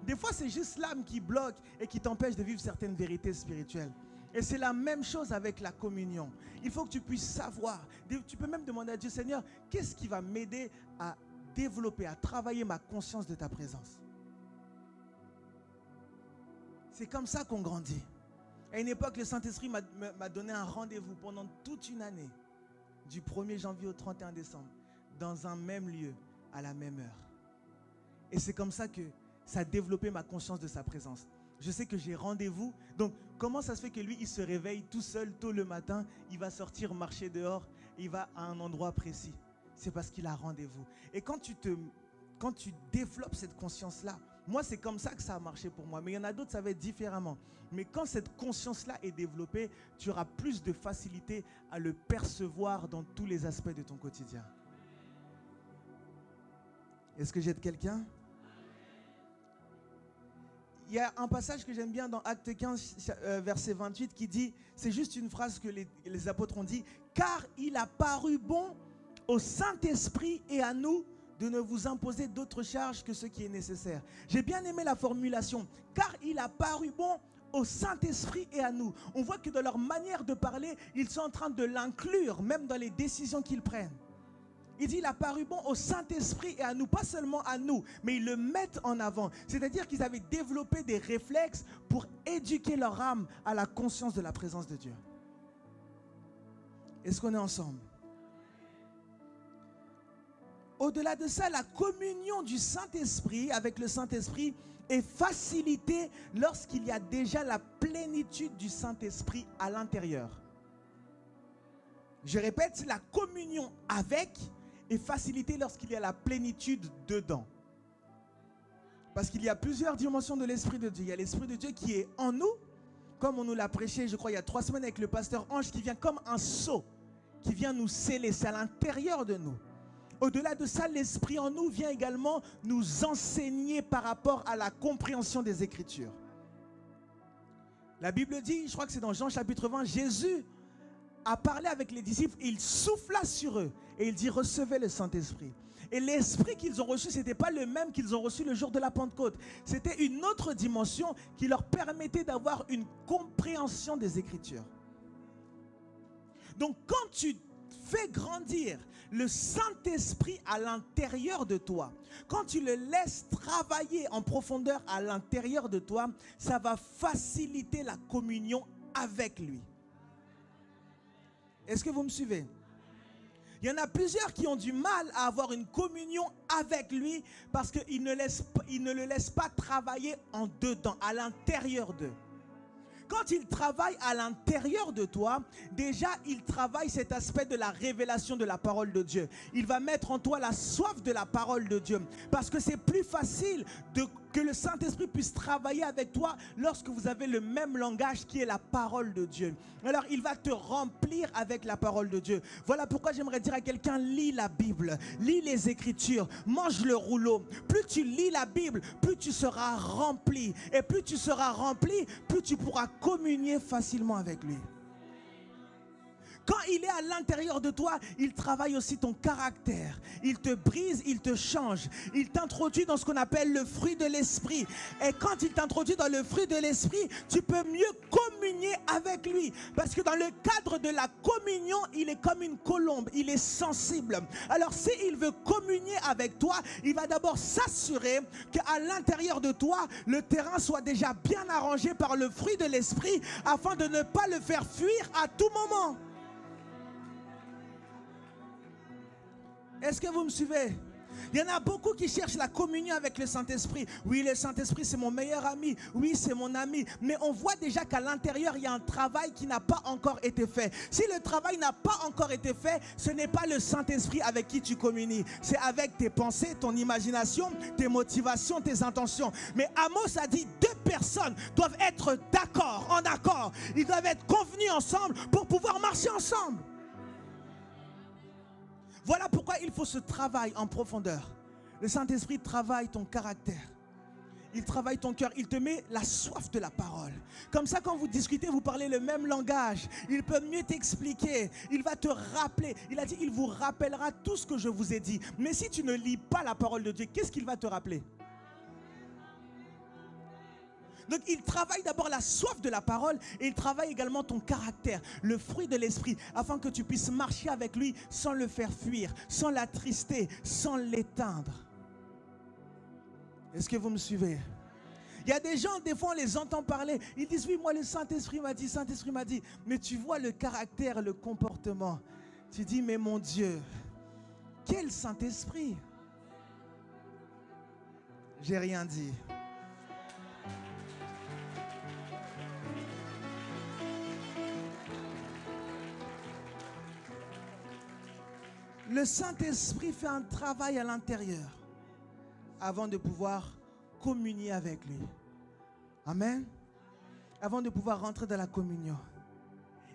Des fois, c'est juste l'âme qui bloque et qui t'empêche de vivre certaines vérités spirituelles. Et c'est la même chose avec la communion. Il faut que tu puisses savoir. Tu peux même demander à Dieu, Seigneur, qu'est-ce qui va m'aider à développer, à travailler ma conscience de ta présence? C'est comme ça qu'on grandit. À une époque, le Saint-Esprit m'a donné un rendez-vous pendant toute une année, du 1er janvier au 31 décembre, dans un même lieu, à la même heure. Et c'est comme ça que ça a développé ma conscience de sa présence. Je sais que j'ai rendez-vous. Donc, comment ça se fait que lui, il se réveille tout seul, tôt le matin, il va sortir marcher dehors, il va à un endroit précis? C'est parce qu'il a rendez-vous. Et quand tu développes cette conscience-là, moi, c'est comme ça que ça a marché pour moi. Mais il y en a d'autres, ça va être différemment. Mais quand cette conscience-là est développée, tu auras plus de facilité à le percevoir dans tous les aspects de ton quotidien. Est-ce que j'aide quelqu'un? Il y a un passage que j'aime bien dans Acte 15, verset 28, qui dit, c'est juste une phrase que les apôtres ont dit, « Car il a paru bon au Saint-Esprit et à nous de ne vous imposer d'autres charges que ce qui est nécessaire. » J'ai bien aimé la formulation, « Car il a paru bon au Saint-Esprit et à nous. » On voit que dans leur manière de parler, ils sont en train de l'inclure, même dans les décisions qu'ils prennent. Il dit, il a paru bon au Saint-Esprit et à nous, pas seulement à nous, mais ils le mettent en avant. C'est-à-dire qu'ils avaient développé des réflexes pour éduquer leur âme à la conscience de la présence de Dieu. Est-ce qu'on est ensemble? Au-delà de ça, la communion du Saint-Esprit avec le Saint-Esprit est facilitée lorsqu'il y a déjà la plénitude du Saint-Esprit à l'intérieur. Je répète, la communion avec est facilitée lorsqu'il y a la plénitude dedans. Parce qu'il y a plusieurs dimensions de l'Esprit de Dieu. Il y a l'Esprit de Dieu qui est en nous, comme on nous l'a prêché, je crois, il y a 3 semaines avec le pasteur Ange, qui vient comme un sceau, qui vient nous sceller, c'est à l'intérieur de nous. Au-delà de ça, l'Esprit en nous vient également nous enseigner par rapport à la compréhension des Écritures. La Bible dit, je crois que c'est dans Jean chapitre 20, Jésus a parlé avec les disciples, il souffla sur eux et il dit, recevez le Saint-Esprit. Et l'esprit qu'ils ont reçu, ce n'était pas le même qu'ils ont reçu le jour de la Pentecôte. C'était une autre dimension qui leur permettait d'avoir une compréhension des Écritures. Donc quand tu fais grandir le Saint-Esprit à l'intérieur de toi, quand tu le laisses travailler en profondeur à l'intérieur de toi, ça va faciliter la communion avec lui. Est-ce que vous me suivez? Il y en a plusieurs qui ont du mal à avoir une communion avec lui parce qu'ils ne le laissent pas travailler en dedans, à l'intérieur d'eux. Quand il travaille à l'intérieur de toi, déjà il travaille cet aspect de la révélation de la parole de Dieu. Il va mettre en toi la soif de la parole de Dieu. Parce que c'est plus facile que le Saint-Esprit puisse travailler avec toi lorsque vous avez le même langage qui est la parole de Dieu. Alors il va te remplir avec la parole de Dieu. Voilà pourquoi j'aimerais dire à quelqu'un, lis la Bible, lis les Écritures, mange le rouleau. Plus tu lis la Bible, plus tu seras rempli. Et plus tu seras rempli, plus tu pourras communier facilement avec lui. Quand il est à l'intérieur de toi, il travaille aussi ton caractère. Il te brise, il te change. Il t'introduit dans ce qu'on appelle le fruit de l'esprit. Et quand il t'introduit dans le fruit de l'esprit, tu peux mieux communier avec lui. Parce que dans le cadre de la communion, il est comme une colombe. Il est sensible. Alors s'il veut communier avec toi, il va d'abord s'assurer qu'à l'intérieur de toi, le terrain soit déjà bien arrangé par le fruit de l'esprit afin de ne pas le faire fuir à tout moment. Est-ce que vous me suivez? Il y en a beaucoup qui cherchent la communion avec le Saint-Esprit. Oui, le Saint-Esprit, c'est mon meilleur ami. Oui, c'est mon ami. Mais on voit déjà qu'à l'intérieur, il y a un travail qui n'a pas encore été fait. Si le travail n'a pas encore été fait, ce n'est pas le Saint-Esprit avec qui tu communies. C'est avec tes pensées, ton imagination, tes motivations, tes intentions. Mais Amos a dit, 2 personnes doivent être d'accord, en accord. Ils doivent être convenus ensemble pour pouvoir marcher ensemble. Voilà pourquoi il faut ce travail en profondeur. Le Saint-Esprit travaille ton caractère. Il travaille ton cœur. Il te met la soif de la parole. Comme ça, quand vous discutez, vous parlez le même langage. Il peut mieux t'expliquer. Il va te rappeler. Il a dit, il vous rappellera tout ce que je vous ai dit. Mais si tu ne lis pas la parole de Dieu, qu'est-ce qu'il va te rappeler? Donc il travaille d'abord la soif de la parole et il travaille également ton caractère, le fruit de l'esprit, afin que tu puisses marcher avec lui sans le faire fuir, sans l'attrister, sans l'éteindre. Est-ce que vous me suivez? Il y a des gens, des fois on les entend parler, ils disent oui, moi le Saint-Esprit m'a dit, Saint-Esprit m'a dit. Mais tu vois le caractère, le comportement. Tu dis mais mon Dieu, quel Saint-Esprit? J'ai rien dit. Le Saint-Esprit fait un travail à l'intérieur avant de pouvoir communier avec lui. Amen. Avant de pouvoir rentrer dans la communion.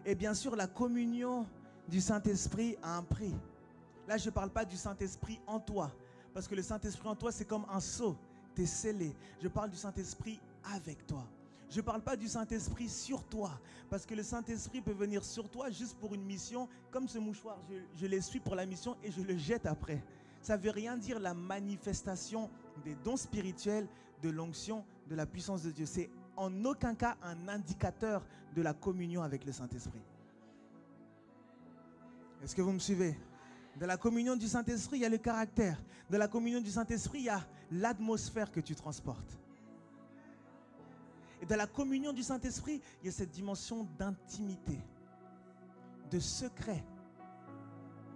Et bien sûr, la communion du Saint-Esprit a un prix. Là, je ne parle pas du Saint-Esprit en toi. Parce que le Saint-Esprit en toi, c'est comme un sceau. Tu es scellé. Je parle du Saint-Esprit avec toi. Je ne parle pas du Saint-Esprit sur toi. Parce que le Saint-Esprit peut venir sur toi juste pour une mission. Comme ce mouchoir, je l'essuie pour la mission et je le jette après. Ça ne veut rien dire la manifestation des dons spirituels, de l'onction, de la puissance de Dieu. C'est en aucun cas un indicateur de la communion avec le Saint-Esprit. Est-ce que vous me suivez? Dans la communion du Saint-Esprit, il y a le caractère. Dans la communion du Saint-Esprit, il y a l'atmosphère que tu transportes. Et dans la communion du Saint-Esprit, il y a cette dimension d'intimité, de secret.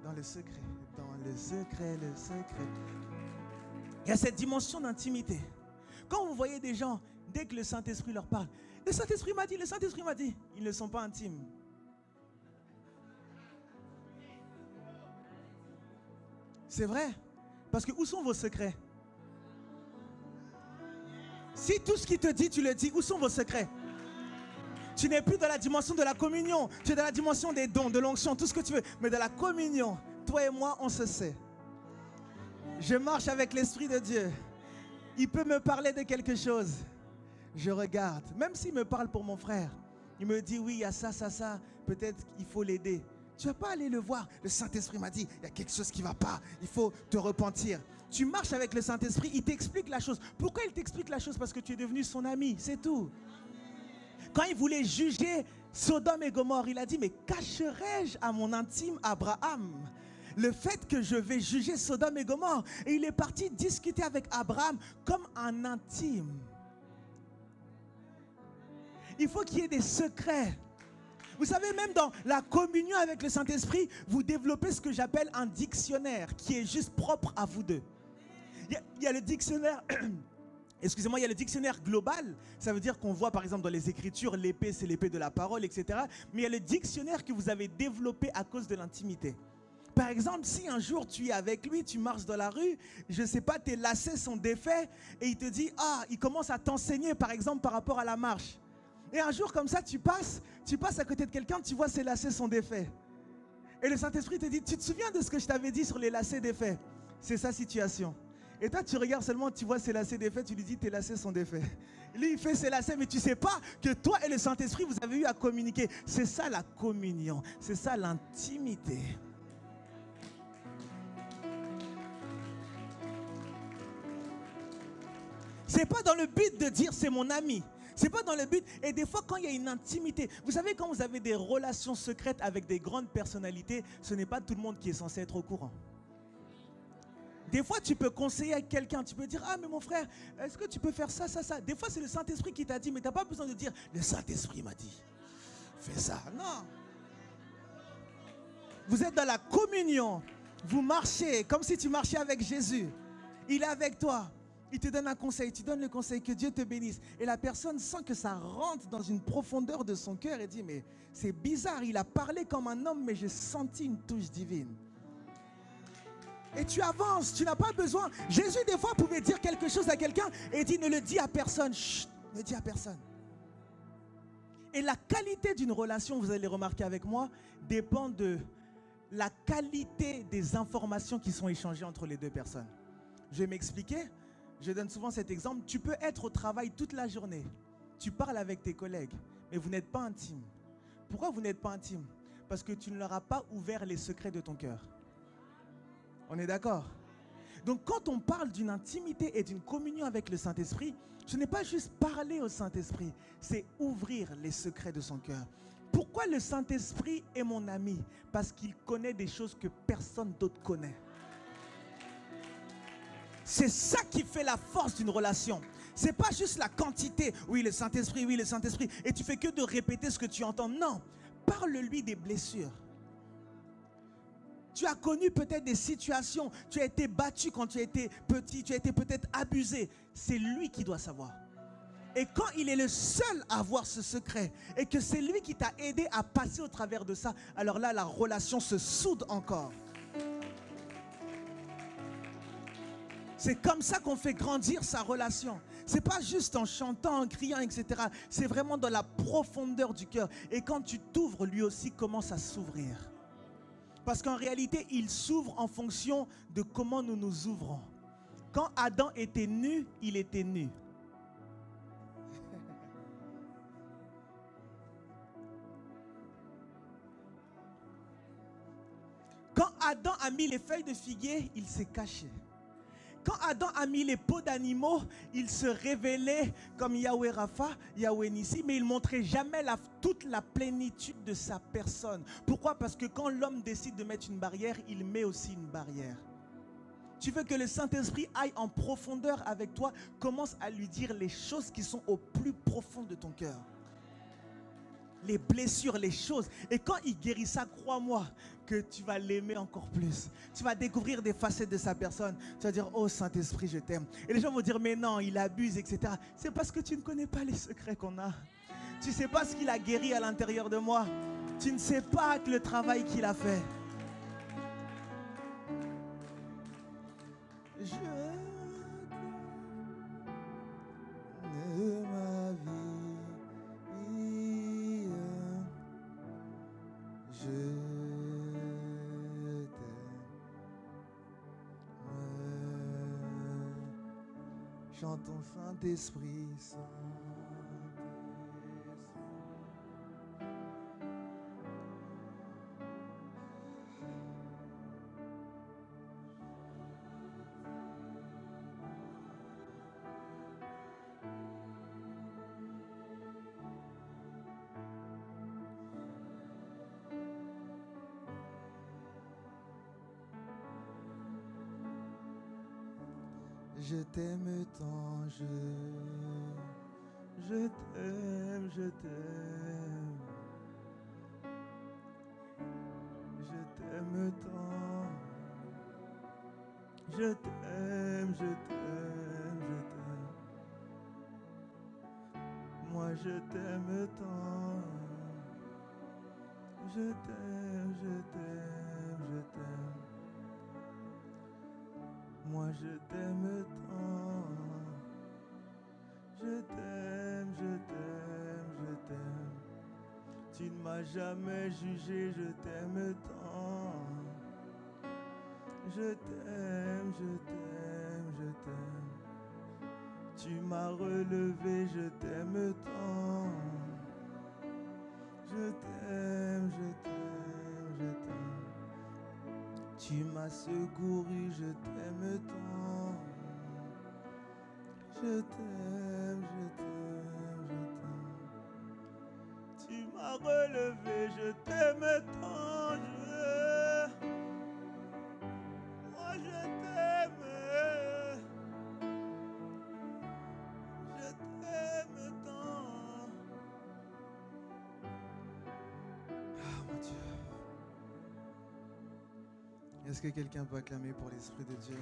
Dans le secret, le secret. Il y a cette dimension d'intimité. Quand vous voyez des gens, dès que le Saint-Esprit leur parle, le Saint-Esprit m'a dit, le Saint-Esprit m'a dit, ils ne sont pas intimes. C'est vrai. Parce que où sont vos secrets? Si tout ce qu'il te dit, tu le dis, où sont vos secrets? Tu n'es plus dans la dimension de la communion. Tu es dans la dimension des dons, de l'onction, tout ce que tu veux. Mais dans la communion, toi et moi, on se sait. Je marche avec l'Esprit de Dieu. Il peut me parler de quelque chose. Je regarde. Même s'il me parle pour mon frère, il me dit, oui, il y a ça, ça, ça. Peut-être qu'il faut l'aider. Tu ne vas pas aller le voir. Le Saint-Esprit m'a dit, il y a quelque chose qui ne va pas. Il faut te repentir. Tu marches avec le Saint-Esprit, il t'explique la chose. Pourquoi il t'explique la chose? Parce que tu es devenu son ami, c'est tout. Quand il voulait juger Sodome et Gomorrhe, il a dit, mais cacherai-je à mon intime Abraham le fait que je vais juger Sodome et Gomorrhe? Et il est parti discuter avec Abraham comme un intime. Il faut qu'il y ait des secrets. Vous savez, même dans la communion avec le Saint-Esprit, vous développez ce que j'appelle un dictionnaire qui est juste propre à vous deux. Il y a le dictionnaire, excusez-moi, il y a le dictionnaire global. Ça veut dire qu'on voit par exemple dans les Écritures, l'épée c'est l'épée de la parole, etc. Mais il y a le dictionnaire que vous avez développé à cause de l'intimité. Par exemple, si un jour tu es avec lui, tu marches dans la rue, je ne sais pas, tes lacets sont défaits et il te dit, il commence à t'enseigner par exemple par rapport à la marche. Et un jour comme ça, tu passes à côté de quelqu'un, tu vois ses lacets sont défaits. Et le Saint-Esprit te dit, tu te souviens de ce que je t'avais dit sur les lacets défaits? C'est sa situation. Et toi, tu regardes seulement, tu vois ses lacets défaits, tu lui dis, tes lacets sont défaits. Lui, il fait ses lacets, mais tu ne sais pas que toi et le Saint-Esprit, vous avez eu à communiquer. C'est ça la communion, c'est ça l'intimité. C'est pas dans le but de dire c'est mon ami. C'est pas dans le but. Et des fois, quand il y a une intimité, vous savez, quand vous avez des relations secrètes avec des grandes personnalités, ce n'est pas tout le monde qui est censé être au courant. Des fois, tu peux conseiller à quelqu'un, tu peux dire, mais mon frère, est-ce que tu peux faire ça, ça, ça? Des fois, c'est le Saint-Esprit qui t'a dit, mais tu n'as pas besoin de dire, le Saint-Esprit m'a dit, fais ça. Non. Vous êtes dans la communion. Vous marchez comme si tu marchais avec Jésus. Il est avec toi. Il te donne un conseil, tu donnes le conseil, que Dieu te bénisse. Et la personne sent que ça rentre dans une profondeur de son cœur et dit, mais c'est bizarre, il a parlé comme un homme, mais j'ai senti une touche divine. Et tu avances, tu n'as pas besoin. Jésus, des fois, pouvait dire quelque chose à quelqu'un et dit, ne le dis à personne. Chut, ne dis à personne. Et la qualité d'une relation, vous allez le remarquer avec moi, dépend de la qualité des informations qui sont échangées entre les deux personnes. Je vais m'expliquer. Je donne souvent cet exemple. Tu peux être au travail toute la journée. Tu parles avec tes collègues, mais vous n'êtes pas intime. Pourquoi vous n'êtes pas intime? Parce que tu ne leur as pas ouvert les secrets de ton cœur. On est d'accord? Donc quand on parle d'une intimité et d'une communion avec le Saint-Esprit, ce n'est pas juste parler au Saint-Esprit, c'est ouvrir les secrets de son cœur. Pourquoi le Saint-Esprit est mon ami? Parce qu'il connaît des choses que personne d'autre connaît. C'est ça qui fait la force d'une relation. Ce n'est pas juste la quantité. Oui, le Saint-Esprit, oui, le Saint-Esprit. Et tu fais que de répéter ce que tu entends. Non, parle-lui des blessures. Tu as connu peut-être des situations. Tu as été battu quand tu étais petit. Tu as été peut-être abusé. C'est lui qui doit savoir. Et quand il est le seul à avoir ce secret et que c'est lui qui t'a aidé à passer au travers de ça, alors là, la relation se soude encore. C'est comme ça qu'on fait grandir sa relation. Ce n'est pas juste en chantant, en criant, etc. C'est vraiment dans la profondeur du cœur. Et quand tu t'ouvres, lui aussi commence à s'ouvrir. Parce qu'en réalité, il s'ouvre en fonction de comment nous nous ouvrons. Quand Adam était nu, il était nu. Quand Adam a mis les feuilles de figuier, il s'est caché. Quand Adam a mis les peaux d'animaux, il se révélait comme Yahweh Rapha, Yahweh Nissi, mais il ne montrait jamais toute la plénitude de sa personne. Pourquoi? Parce que quand l'homme décide de mettre une barrière, il met aussi une barrière. Tu veux que le Saint-Esprit aille en profondeur avec toi, commence à lui dire les choses qui sont au plus profond de ton cœur. Les blessures, les choses. Et quand il guérit ça, crois-moi que tu vas l'aimer encore plus. Tu vas découvrir des facettes de sa personne. Tu vas dire, oh Saint-Esprit, je t'aime. Et les gens vont dire, mais non, il abuse, etc. C'est parce que tu ne connais pas les secrets qu'on a. Tu ne sais pas ce qu'il a guéri à l'intérieur de moi. Tu ne sais pas que le travail qu'il a fait. Je de ma vie, je t'aime. Chantons Saint-Esprit, je t'aime tant, je t'aime, je t'aime. Je t'aime tant. Je t'aime, je t'aime, je t'aime. Moi je t'aime tant. Je t'aime, je t'aime, je t'aime. Moi je t'aime tant. Je t'aime, je t'aime, je t'aime. Tu ne m'as jamais jugé, je t'aime tant. Je t'aime, je t'aime, je t'aime. Tu m'as relevé, je t'aime tant. Je t'aime, je t'aime, je t'aime. Tu m'as secouru, je t'aime tant. Je t'aime, je t'aime, je t'aime. Tu m'as relevé, je t'aime tant. Moi je t'aime. Je t'aime tant. Ah mon Dieu. Est-ce que quelqu'un peut acclamer pour l'Esprit de Dieu?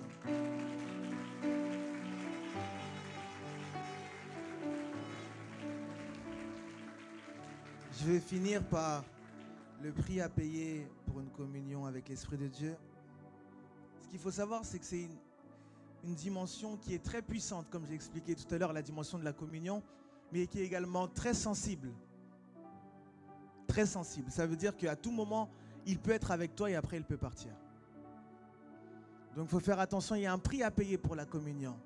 Je vais finir par le prix à payer pour une communion avec l'Esprit de Dieu. Ce qu'il faut savoir, c'est que c'est une dimension qui est très puissante, comme j'ai expliqué tout à l'heure, la dimension de la communion, mais qui est également très sensible. Très sensible. Ça veut dire qu'à tout moment, il peut être avec toi et après, il peut partir. Donc, il faut faire attention, il y a un prix à payer pour la communion.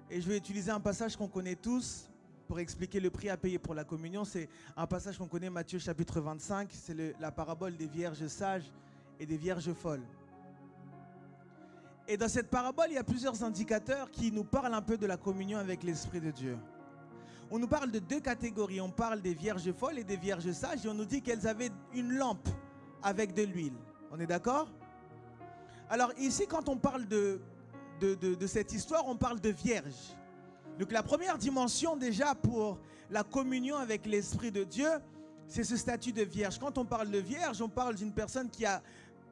Et je vais utiliser un passage qu'on connaît tous pour expliquer le prix à payer pour la communion. C'est un passage qu'on connaît, Matthieu chapitre 25. C'est la parabole des vierges sages et des vierges folles. Et dans cette parabole, il y a plusieurs indicateurs qui nous parlent un peu de la communion avec l'Esprit de Dieu. On nous parle de deux catégories. On parle des vierges folles et des vierges sages. Et on nous dit qu'elles avaient une lampe avec de l'huile. On est d'accord? Alors ici, quand on parle de cette histoire, on parle de vierges. Donc la première dimension déjà pour la communion avec l'Esprit de Dieu, c'est ce statut de vierge. Quand on parle de vierge, on parle d'une personne qui a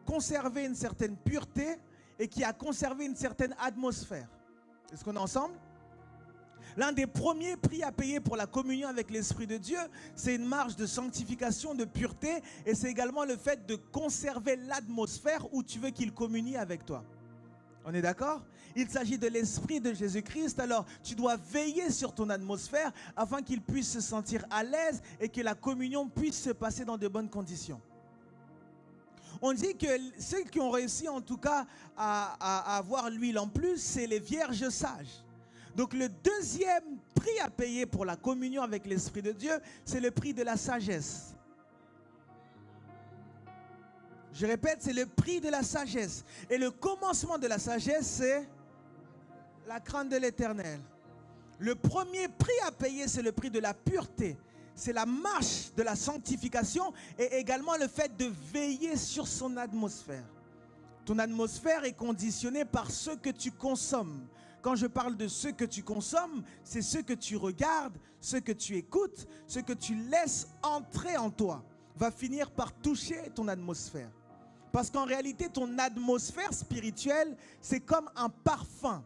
conservé une certaine pureté et qui a conservé une certaine atmosphère. Est-ce qu'on est ensemble? L'un des premiers prix à payer pour la communion avec l'Esprit de Dieu, c'est une marge de sanctification, de pureté, et c'est également le fait de conserver l'atmosphère où tu veux qu'il communie avec toi. On est d'accord? Il s'agit de l'Esprit de Jésus-Christ, alors tu dois veiller sur ton atmosphère afin qu'il puisse se sentir à l'aise et que la communion puisse se passer dans de bonnes conditions. On dit que ceux qui ont réussi en tout cas à avoir l'huile en plus, c'est les vierges sages. Donc le deuxième prix à payer pour la communion avec l'Esprit de Dieu, c'est le prix de la sagesse. Je répète, c'est le prix de la sagesse. Et le commencement de la sagesse, c'est la crainte de l'Éternel. Le premier prix à payer, c'est le prix de la pureté. C'est la marche de la sanctification et également le fait de veiller sur son atmosphère. Ton atmosphère est conditionnée par ce que tu consommes. Quand je parle de ce que tu consommes, c'est ce que tu regardes, ce que tu écoutes, ce que tu laisses entrer en toi, va finir par toucher ton atmosphère. Parce qu'en réalité, ton atmosphère spirituelle, c'est comme un parfum.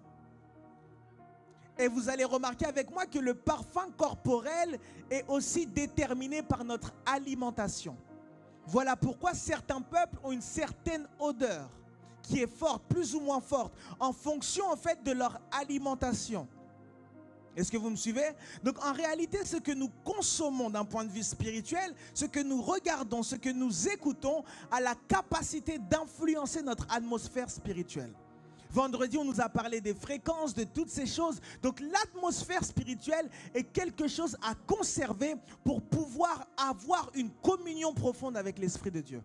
Et vous allez remarquer avec moi que le parfum corporel est aussi déterminé par notre alimentation. Voilà pourquoi certains peuples ont une certaine odeur qui est forte, plus ou moins forte, en fonction en fait de leur alimentation. Est-ce que vous me suivez? Donc en réalité, ce que nous consommons d'un point de vue spirituel, ce que nous regardons, ce que nous écoutons, a la capacité d'influencer notre atmosphère spirituelle. Vendredi, on nous a parlé des fréquences, de toutes ces choses. Donc l'atmosphère spirituelle est quelque chose à conserver pour pouvoir avoir une communion profonde avec l'Esprit de Dieu.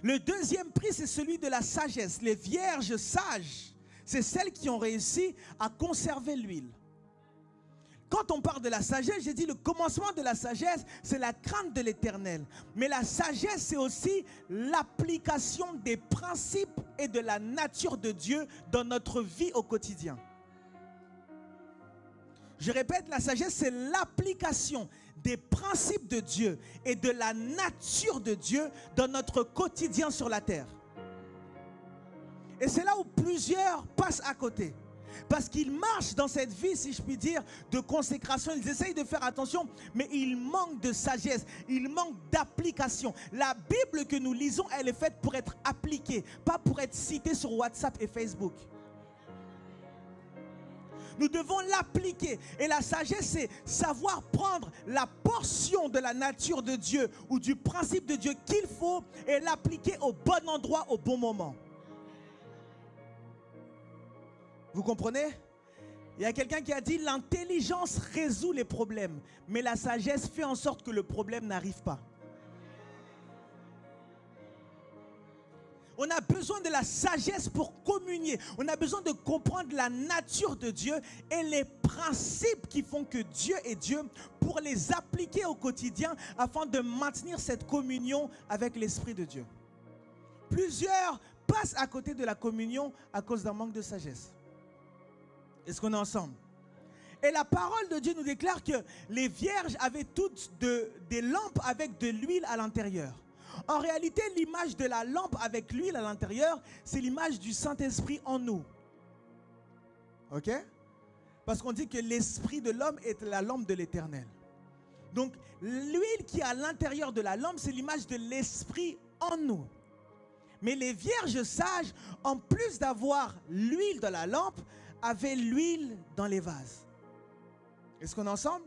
Le deuxième prix, c'est celui de la sagesse. Les vierges sages, c'est celles qui ont réussi à conserver l'huile. Quand on parle de la sagesse, j'ai dit le commencement de la sagesse, c'est la crainte de l'Éternel. Mais la sagesse, c'est aussi l'application des principes et de la nature de Dieu dans notre vie au quotidien. Je répète, la sagesse, c'est l'application des principes de Dieu et de la nature de Dieu dans notre quotidien sur la terre. Et c'est là où plusieurs passent à côté. Parce qu'ils marchent dans cette vie, si je puis dire, de consécration. Ils essayent de faire attention, mais ils manquent de sagesse. Ils manquent d'application. La Bible que nous lisons, elle est faite pour être appliquée, pas pour être citée sur WhatsApp et Facebook. Nous devons l'appliquer. Et la sagesse, c'est savoir prendre la portion de la nature de Dieu ou du principe de Dieu qu'il faut et l'appliquer au bon endroit, au bon moment. Vous comprenez? Il y a quelqu'un qui a dit l'intelligence résout les problèmes, mais la sagesse fait en sorte que le problème n'arrive pas. On a besoin de la sagesse pour communier. On a besoin de comprendre la nature de Dieu et les principes qui font que Dieu est Dieu pour les appliquer au quotidien afin de maintenir cette communion avec l'Esprit de Dieu. Plusieurs passent à côté de la communion à cause d'un manque de sagesse. Est-ce qu'on est ensemble? Et la parole de Dieu nous déclare que les vierges avaient toutes des lampes avec de l'huile à l'intérieur. En réalité, l'image de la lampe avec l'huile à l'intérieur, c'est l'image du Saint-Esprit en nous. Ok? Parce qu'on dit que l'esprit de l'homme est la lampe de l'Éternel. Donc, l'huile qui est à l'intérieur de la lampe, c'est l'image de l'esprit en nous. Mais les vierges sages, en plus d'avoir l'huile dans la lampe, avaient l'huile dans les vases. Est-ce qu'on est ensemble?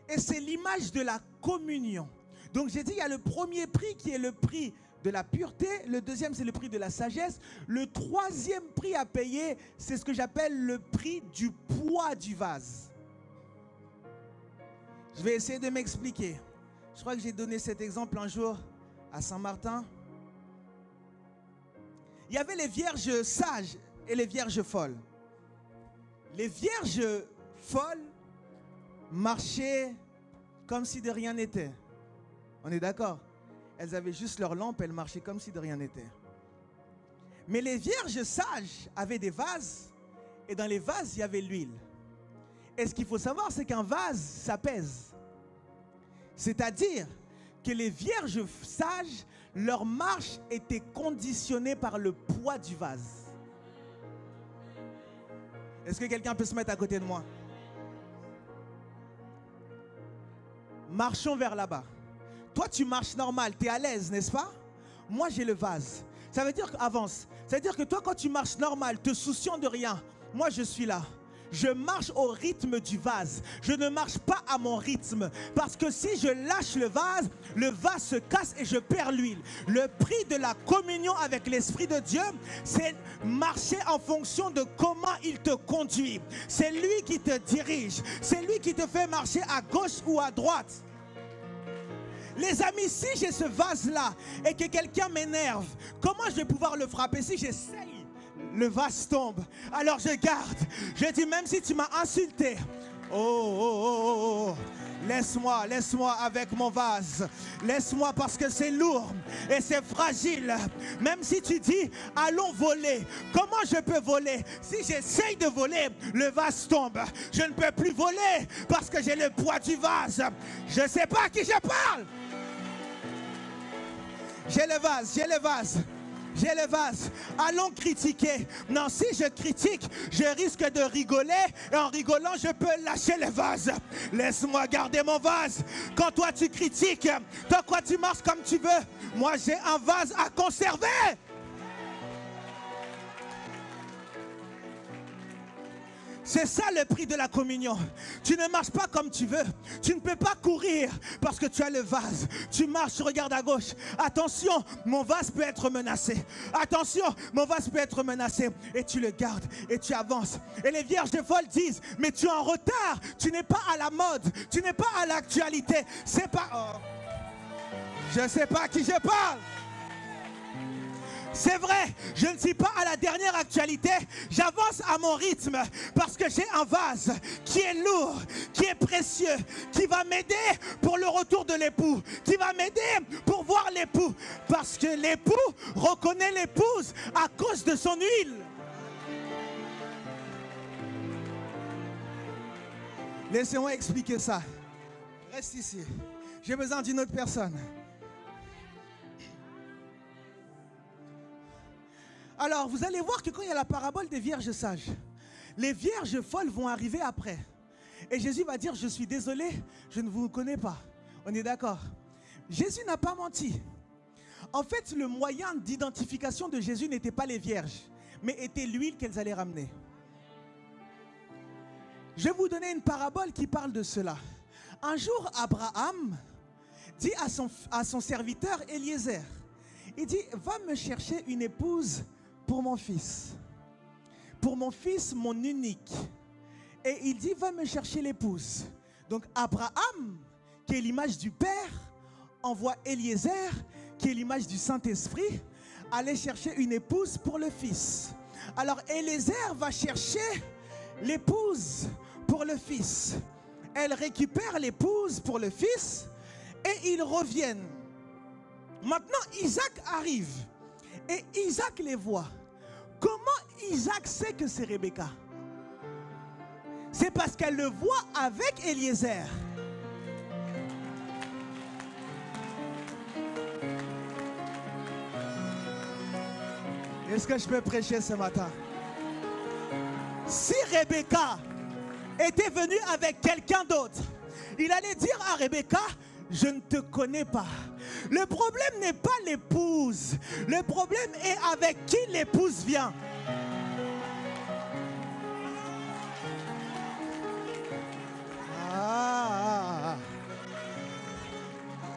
Et c'est l'image de la communion. Donc j'ai dit, il y a le premier prix qui est le prix de la pureté. Le deuxième, c'est le prix de la sagesse. Le troisième prix à payer, c'est ce que j'appelle le prix du poids du vase. Je vais essayer de m'expliquer. Je crois que j'ai donné cet exemple un jour à Saint-Martin. Il y avait les vierges sages et les vierges folles. Les vierges folles marchaient comme si de rien n'était. On est d'accord? Elles avaient juste leur lampe, elles marchaient comme si de rien n'était. Mais les vierges sages avaient des vases, et dans les vases, il y avait l'huile. Et ce qu'il faut savoir, c'est qu'un vase, ça pèse. C'est-à-dire que les vierges sages, leur marche était conditionnée par le poids du vase. Est-ce que quelqu'un peut se mettre à côté de moi? Marchons vers là-bas. Toi, tu marches normal, tu es à l'aise, n'est-ce pas? Moi, j'ai le vase. Ça veut dire qu'avance. Ça veut dire que toi, quand tu marches normal, te souciant de rien, moi, je suis là. je marche au rythme du vase. Je ne marche pas à mon rythme. Parce que si je lâche le vase se casse et je perds l'huile. Le prix de la communion avec l'Esprit de Dieu, c'est marcher en fonction de comment il te conduit. C'est lui qui te dirige. C'est lui qui te fait marcher à gauche ou à droite. Les amis, si j'ai ce vase-là et que quelqu'un m'énerve, comment je vais pouvoir le frapper? Si j'essaye, le vase tombe. Alors je garde. Je dis, même si tu m'as insulté, oh, laisse-moi avec mon vase. Laisse-moi parce que c'est lourd et c'est fragile. Même si tu dis, allons voler. Comment je peux voler? Si j'essaye de voler, le vase tombe. Je ne peux plus voler parce que j'ai le poids du vase. Je ne sais pas à qui je parle. J'ai le vase. Allons critiquer. Non, si je critique, je risque de rigoler. Et en rigolant, je peux lâcher le vase. Laisse-moi garder mon vase. Quand toi tu critiques, toi quoi tu marches comme tu veux. Moi j'ai un vase à conserver. C'est ça le prix de la communion. Tu ne marches pas comme tu veux. Tu ne peux pas courir parce que tu as le vase. Tu marches, tu regardes à gauche. Attention, mon vase peut être menacé. Attention, mon vase peut être menacé. Et tu le gardes et tu avances. Et les vierges folles disent, mais tu es en retard. Tu n'es pas à la mode. Tu n'es pas à l'actualité. C'est pas... Oh. Je ne sais pas à qui je parle. C'est vrai, je ne suis pas à la dernière actualité, j'avance à mon rythme parce que j'ai un vase qui est lourd, qui est précieux, qui va m'aider pour le retour de l'époux, qui va m'aider pour voir l'époux, parce que l'époux reconnaît l'épouse à cause de son huile. Laissez-moi expliquer ça. Reste ici, j'ai besoin d'une autre personne. Alors, vous allez voir que quand il y a la parabole des vierges sages, les vierges folles vont arriver après. Et Jésus va dire, je suis désolé, je ne vous connais pas. On est d'accord? Jésus n'a pas menti. En fait, le moyen d'identification de Jésus n'était pas les vierges, mais était l'huile qu'elles allaient ramener. Je vais vous donner une parabole qui parle de cela. Un jour, Abraham dit à son serviteur Eliezer, il dit, va me chercher une épouse pour mon fils, mon unique. Et il dit, va me chercher l'épouse. Donc Abraham, qui est l'image du Père, envoie Eliezer, qui est l'image du Saint-Esprit, aller chercher une épouse pour le fils. Alors Eliezer va chercher l'épouse pour le fils. Elle récupère l'épouse pour le fils et ils reviennent. Maintenant Isaac arrive et Isaac les voit. Comment Isaac sait que c'est Rebecca? C'est parce qu'elle le voit avec Eliezer. Est-ce que je peux prêcher ce matin? Si Rebecca était venue avec quelqu'un d'autre, il allait dire à Rebecca, je ne te connais pas. Le problème n'est pas l'épouse. Le problème est avec qui l'épouse vient.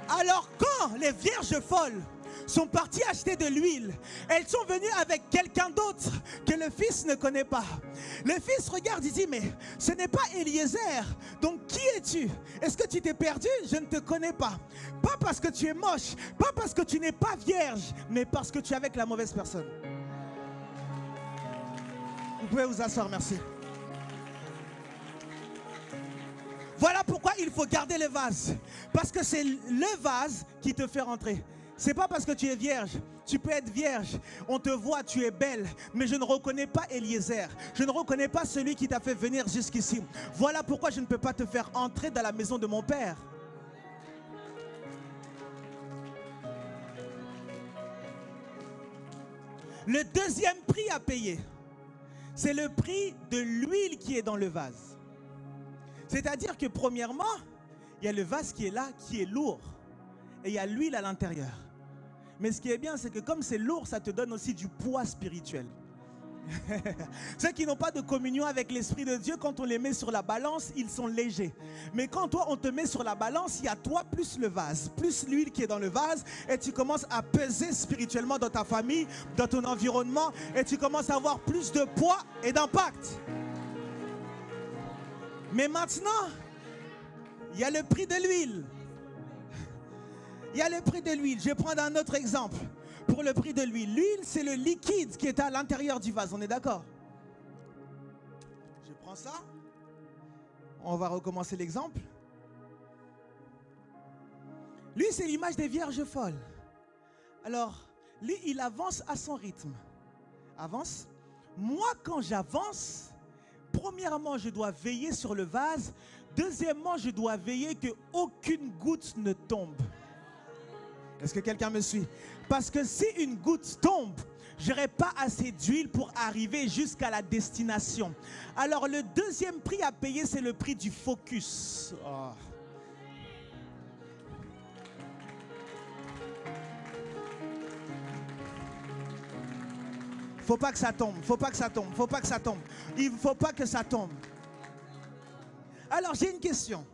Alors quand les vierges folles sont parties acheter de l'huile, elles sont venues avec quelqu'un d'autre que le fils ne connaît pas. Le fils regarde, il dit, mais ce n'est pas Eliezer, donc qui es-tu? Est-ce que tu t'es perdu? Je ne te connais pas. Pas parce que tu es moche, pas parce que tu n'es pas vierge, mais parce que tu es avec la mauvaise personne. Vous pouvez vous asseoir, merci. Voilà pourquoi il faut garder le vase. Parce que c'est le vase qui te fait rentrer. C'est pas parce que tu es vierge. Tu peux être vierge. On te voit, tu es belle. Mais je ne reconnais pas Eliezer. Je ne reconnais pas celui qui t'a fait venir jusqu'ici. Voilà pourquoi je ne peux pas te faire entrer dans la maison de mon père. Le deuxième prix à payer, c'est le prix de l'huile qui est dans le vase. C'est-à-dire que premièrement, il y a le vase qui est là, qui est lourd. Et il y a l'huile à l'intérieur. Mais ce qui est bien, c'est que comme c'est lourd, ça te donne aussi du poids spirituel. Ceux qui n'ont pas de communion avec l'Esprit de Dieu, quand on les met sur la balance, ils sont légers. Mais quand toi, on te met sur la balance, il y a toi plus le vase, plus l'huile qui est dans le vase, et tu commences à peser spirituellement dans ta famille, dans ton environnement, et tu commences à avoir plus de poids et d'impact. Mais maintenant, il y a le prix de l'huile. Il y a le prix de l'huile. Je vais prendre un autre exemple. Pour le prix de l'huile. L'huile, c'est le liquide qui est à l'intérieur du vase. On est d'accord? Je prends ça. On va recommencer l'exemple. Lui, c'est l'image des vierges folles. Alors, lui, il avance à son rythme. Avance. Moi, quand j'avance, premièrement, je dois veiller sur le vase. Deuxièmement, je dois veiller qu'aucune goutte ne tombe. Est-ce que quelqu'un me suit? Parce que si une goutte tombe, je n'aurai pas assez d'huile pour arriver jusqu'à la destination. Alors le deuxième prix à payer, c'est le prix du focus. Oh. Faut pas que ça tombe, faut pas que ça tombe, faut pas que ça tombe. Il ne faut pas que ça tombe. Alors j'ai une question.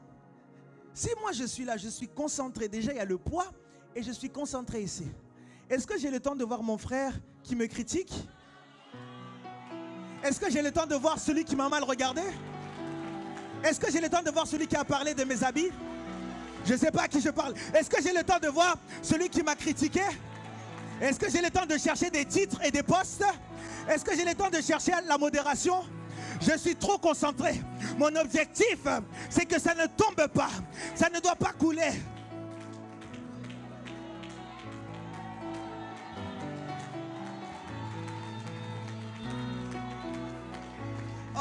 Si moi je suis là, je suis concentré, déjà il y a le poids et je suis concentré ici. Est-ce que j'ai le temps de voir mon frère qui me critique? Est-ce que j'ai le temps de voir celui qui m'a mal regardé? Est-ce que j'ai le temps de voir celui qui a parlé de mes habits? Je ne sais pas à qui je parle. Est-ce que j'ai le temps de voir celui qui m'a critiqué? Est-ce que j'ai le temps de chercher des titres et des postes? Est-ce que j'ai le temps de chercher la modération? Je suis trop concentré. Mon objectif, c'est que ça ne tombe pas. Ça ne doit pas couler.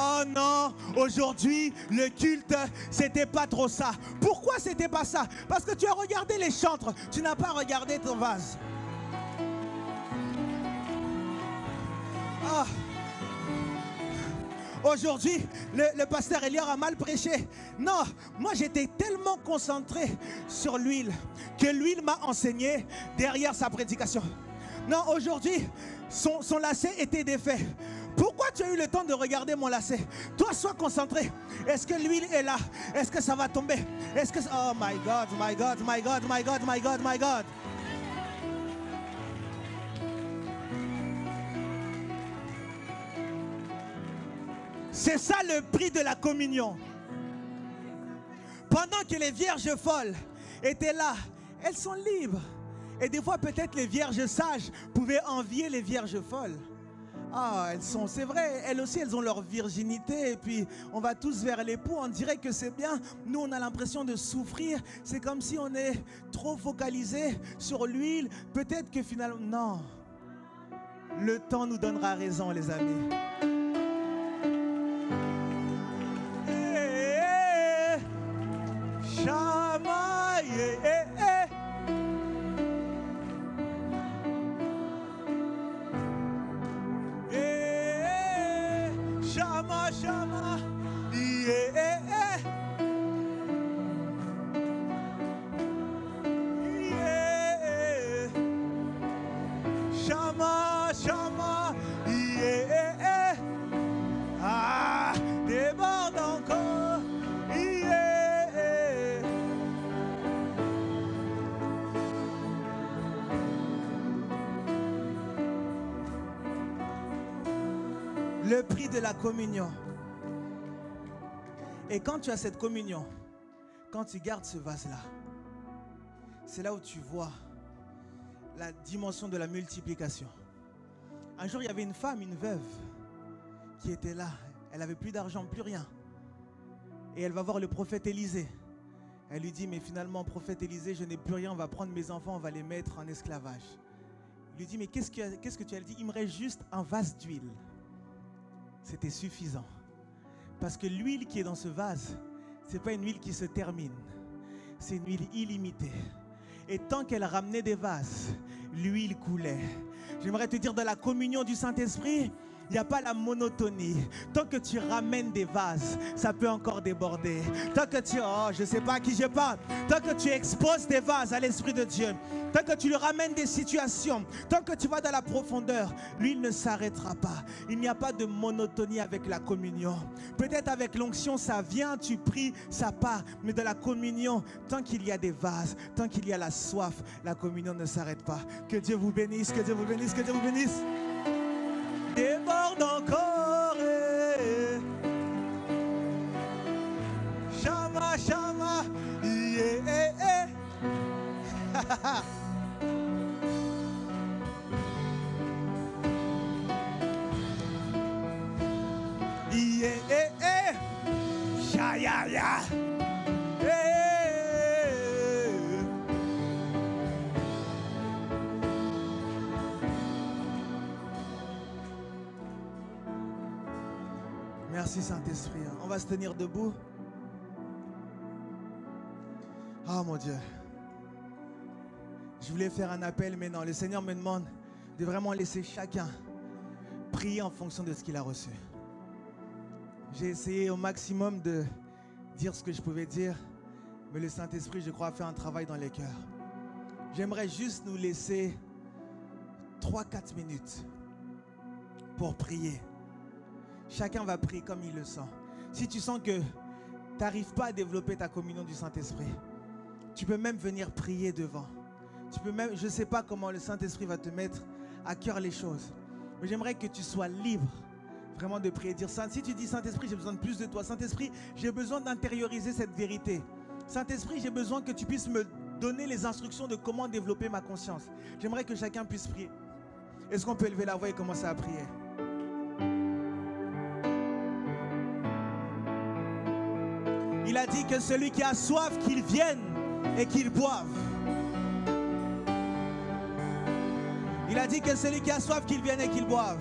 Oh non, aujourd'hui, le culte, c'était pas trop ça. Pourquoi c'était pas ça? Parce que tu as regardé les chantres, tu n'as pas regardé ton vase. Oh. Aujourd'hui, le pasteur Elior a mal prêché. Non, moi j'étais tellement concentré sur l'huile que l'huile m'a enseigné derrière sa prédication. Non, aujourd'hui, son lacet était défait. Pourquoi tu as eu le temps de regarder mon lacet? Toi, sois concentré. Est-ce que l'huile est là? Est-ce que ça va tomber? Est-ce que... Oh my God, my God, my God, my God, my God, my God. C'est ça le prix de la communion. Pendant que les vierges folles étaient là, elles sont libres. Et des fois, peut-être les vierges sages pouvaient envier les vierges folles. Ah, elles sont, c'est vrai, elles aussi, elles ont leur virginité. Et puis, on va tous vers l'époux. On dirait que c'est bien. Nous, on a l'impression de souffrir. C'est comme si on est trop focalisé sur l'huile. Peut-être que finalement, non. Le temps nous donnera raison, les amis. Shama, Shama, Shama, Shama, Shama, ah, déborde encore, le prix de la communion. Et quand tu as cette communion, quand tu gardes ce vase-là, c'est là où tu vois la dimension de la multiplication. Un jour, il y avait une femme, une veuve, qui était là. Elle n'avait plus d'argent, plus rien. Et elle va voir le prophète Élisée. Elle lui dit, mais finalement, prophète Élisée, je n'ai plus rien, on va prendre mes enfants, on va les mettre en esclavage. Il lui dit, mais qu'est-ce que tu as dit? Il me reste juste un vase d'huile. C'était suffisant. Parce que l'huile qui est dans ce vase, ce n'est pas une huile qui se termine. C'est une huile illimitée. Et tant qu'elle ramenait des vases, l'huile coulait. J'aimerais te dire, de la communion du Saint-Esprit, Il n'y a pas la monotonie. Tant que tu ramènes des vases, ça peut encore déborder. Tant que tu... Oh, je ne sais pas à qui je parle. Tant que tu exposes des vases à l'Esprit de Dieu, tant que tu lui ramènes des situations, tant que tu vas dans la profondeur, lui, il ne s'arrêtera pas. Il n'y a pas de monotonie avec la communion. Peut-être avec l'onction, ça vient, tu pries, ça part. Mais de la communion, tant qu'il y a des vases, tant qu'il y a la soif, la communion ne s'arrête pas. Que Dieu vous bénisse, que Dieu vous bénisse, que Dieu vous bénisse. Déborde encore. Chama, chama. Yeah, yeah. Yeah, yeah, yeah. Ya, ya, ya. Merci Saint-Esprit. On va se tenir debout. Oh mon Dieu. Je voulais faire un appel, mais non. Le Seigneur me demande de vraiment laisser chacun prier en fonction de ce qu'il a reçu. J'ai essayé au maximum de dire ce que je pouvais dire, mais le Saint-Esprit, je crois, a fait un travail dans les cœurs. J'aimerais juste nous laisser 3-4 minutes pour prier. Chacun va prier comme il le sent. Si tu sens que tu n'arrives pas à développer ta communion du Saint-Esprit, tu peux même venir prier devant. Tu peux même, je ne sais pas comment le Saint-Esprit va te mettre à cœur les choses, mais j'aimerais que tu sois libre vraiment de prier, dire si tu dis Saint-Esprit, j'ai besoin de plus de toi. Saint-Esprit, j'ai besoin d'intérioriser cette vérité. Saint-Esprit, j'ai besoin que tu puisses me donner les instructions de comment développer ma conscience. J'aimerais que chacun puisse prier. Est-ce qu'on peut élever la voix et commencer à prier? Il a dit que celui qui a soif, qu'il vienne et qu'il boive. Il a dit que celui qui a soif, qu'il vienne et qu'il boive.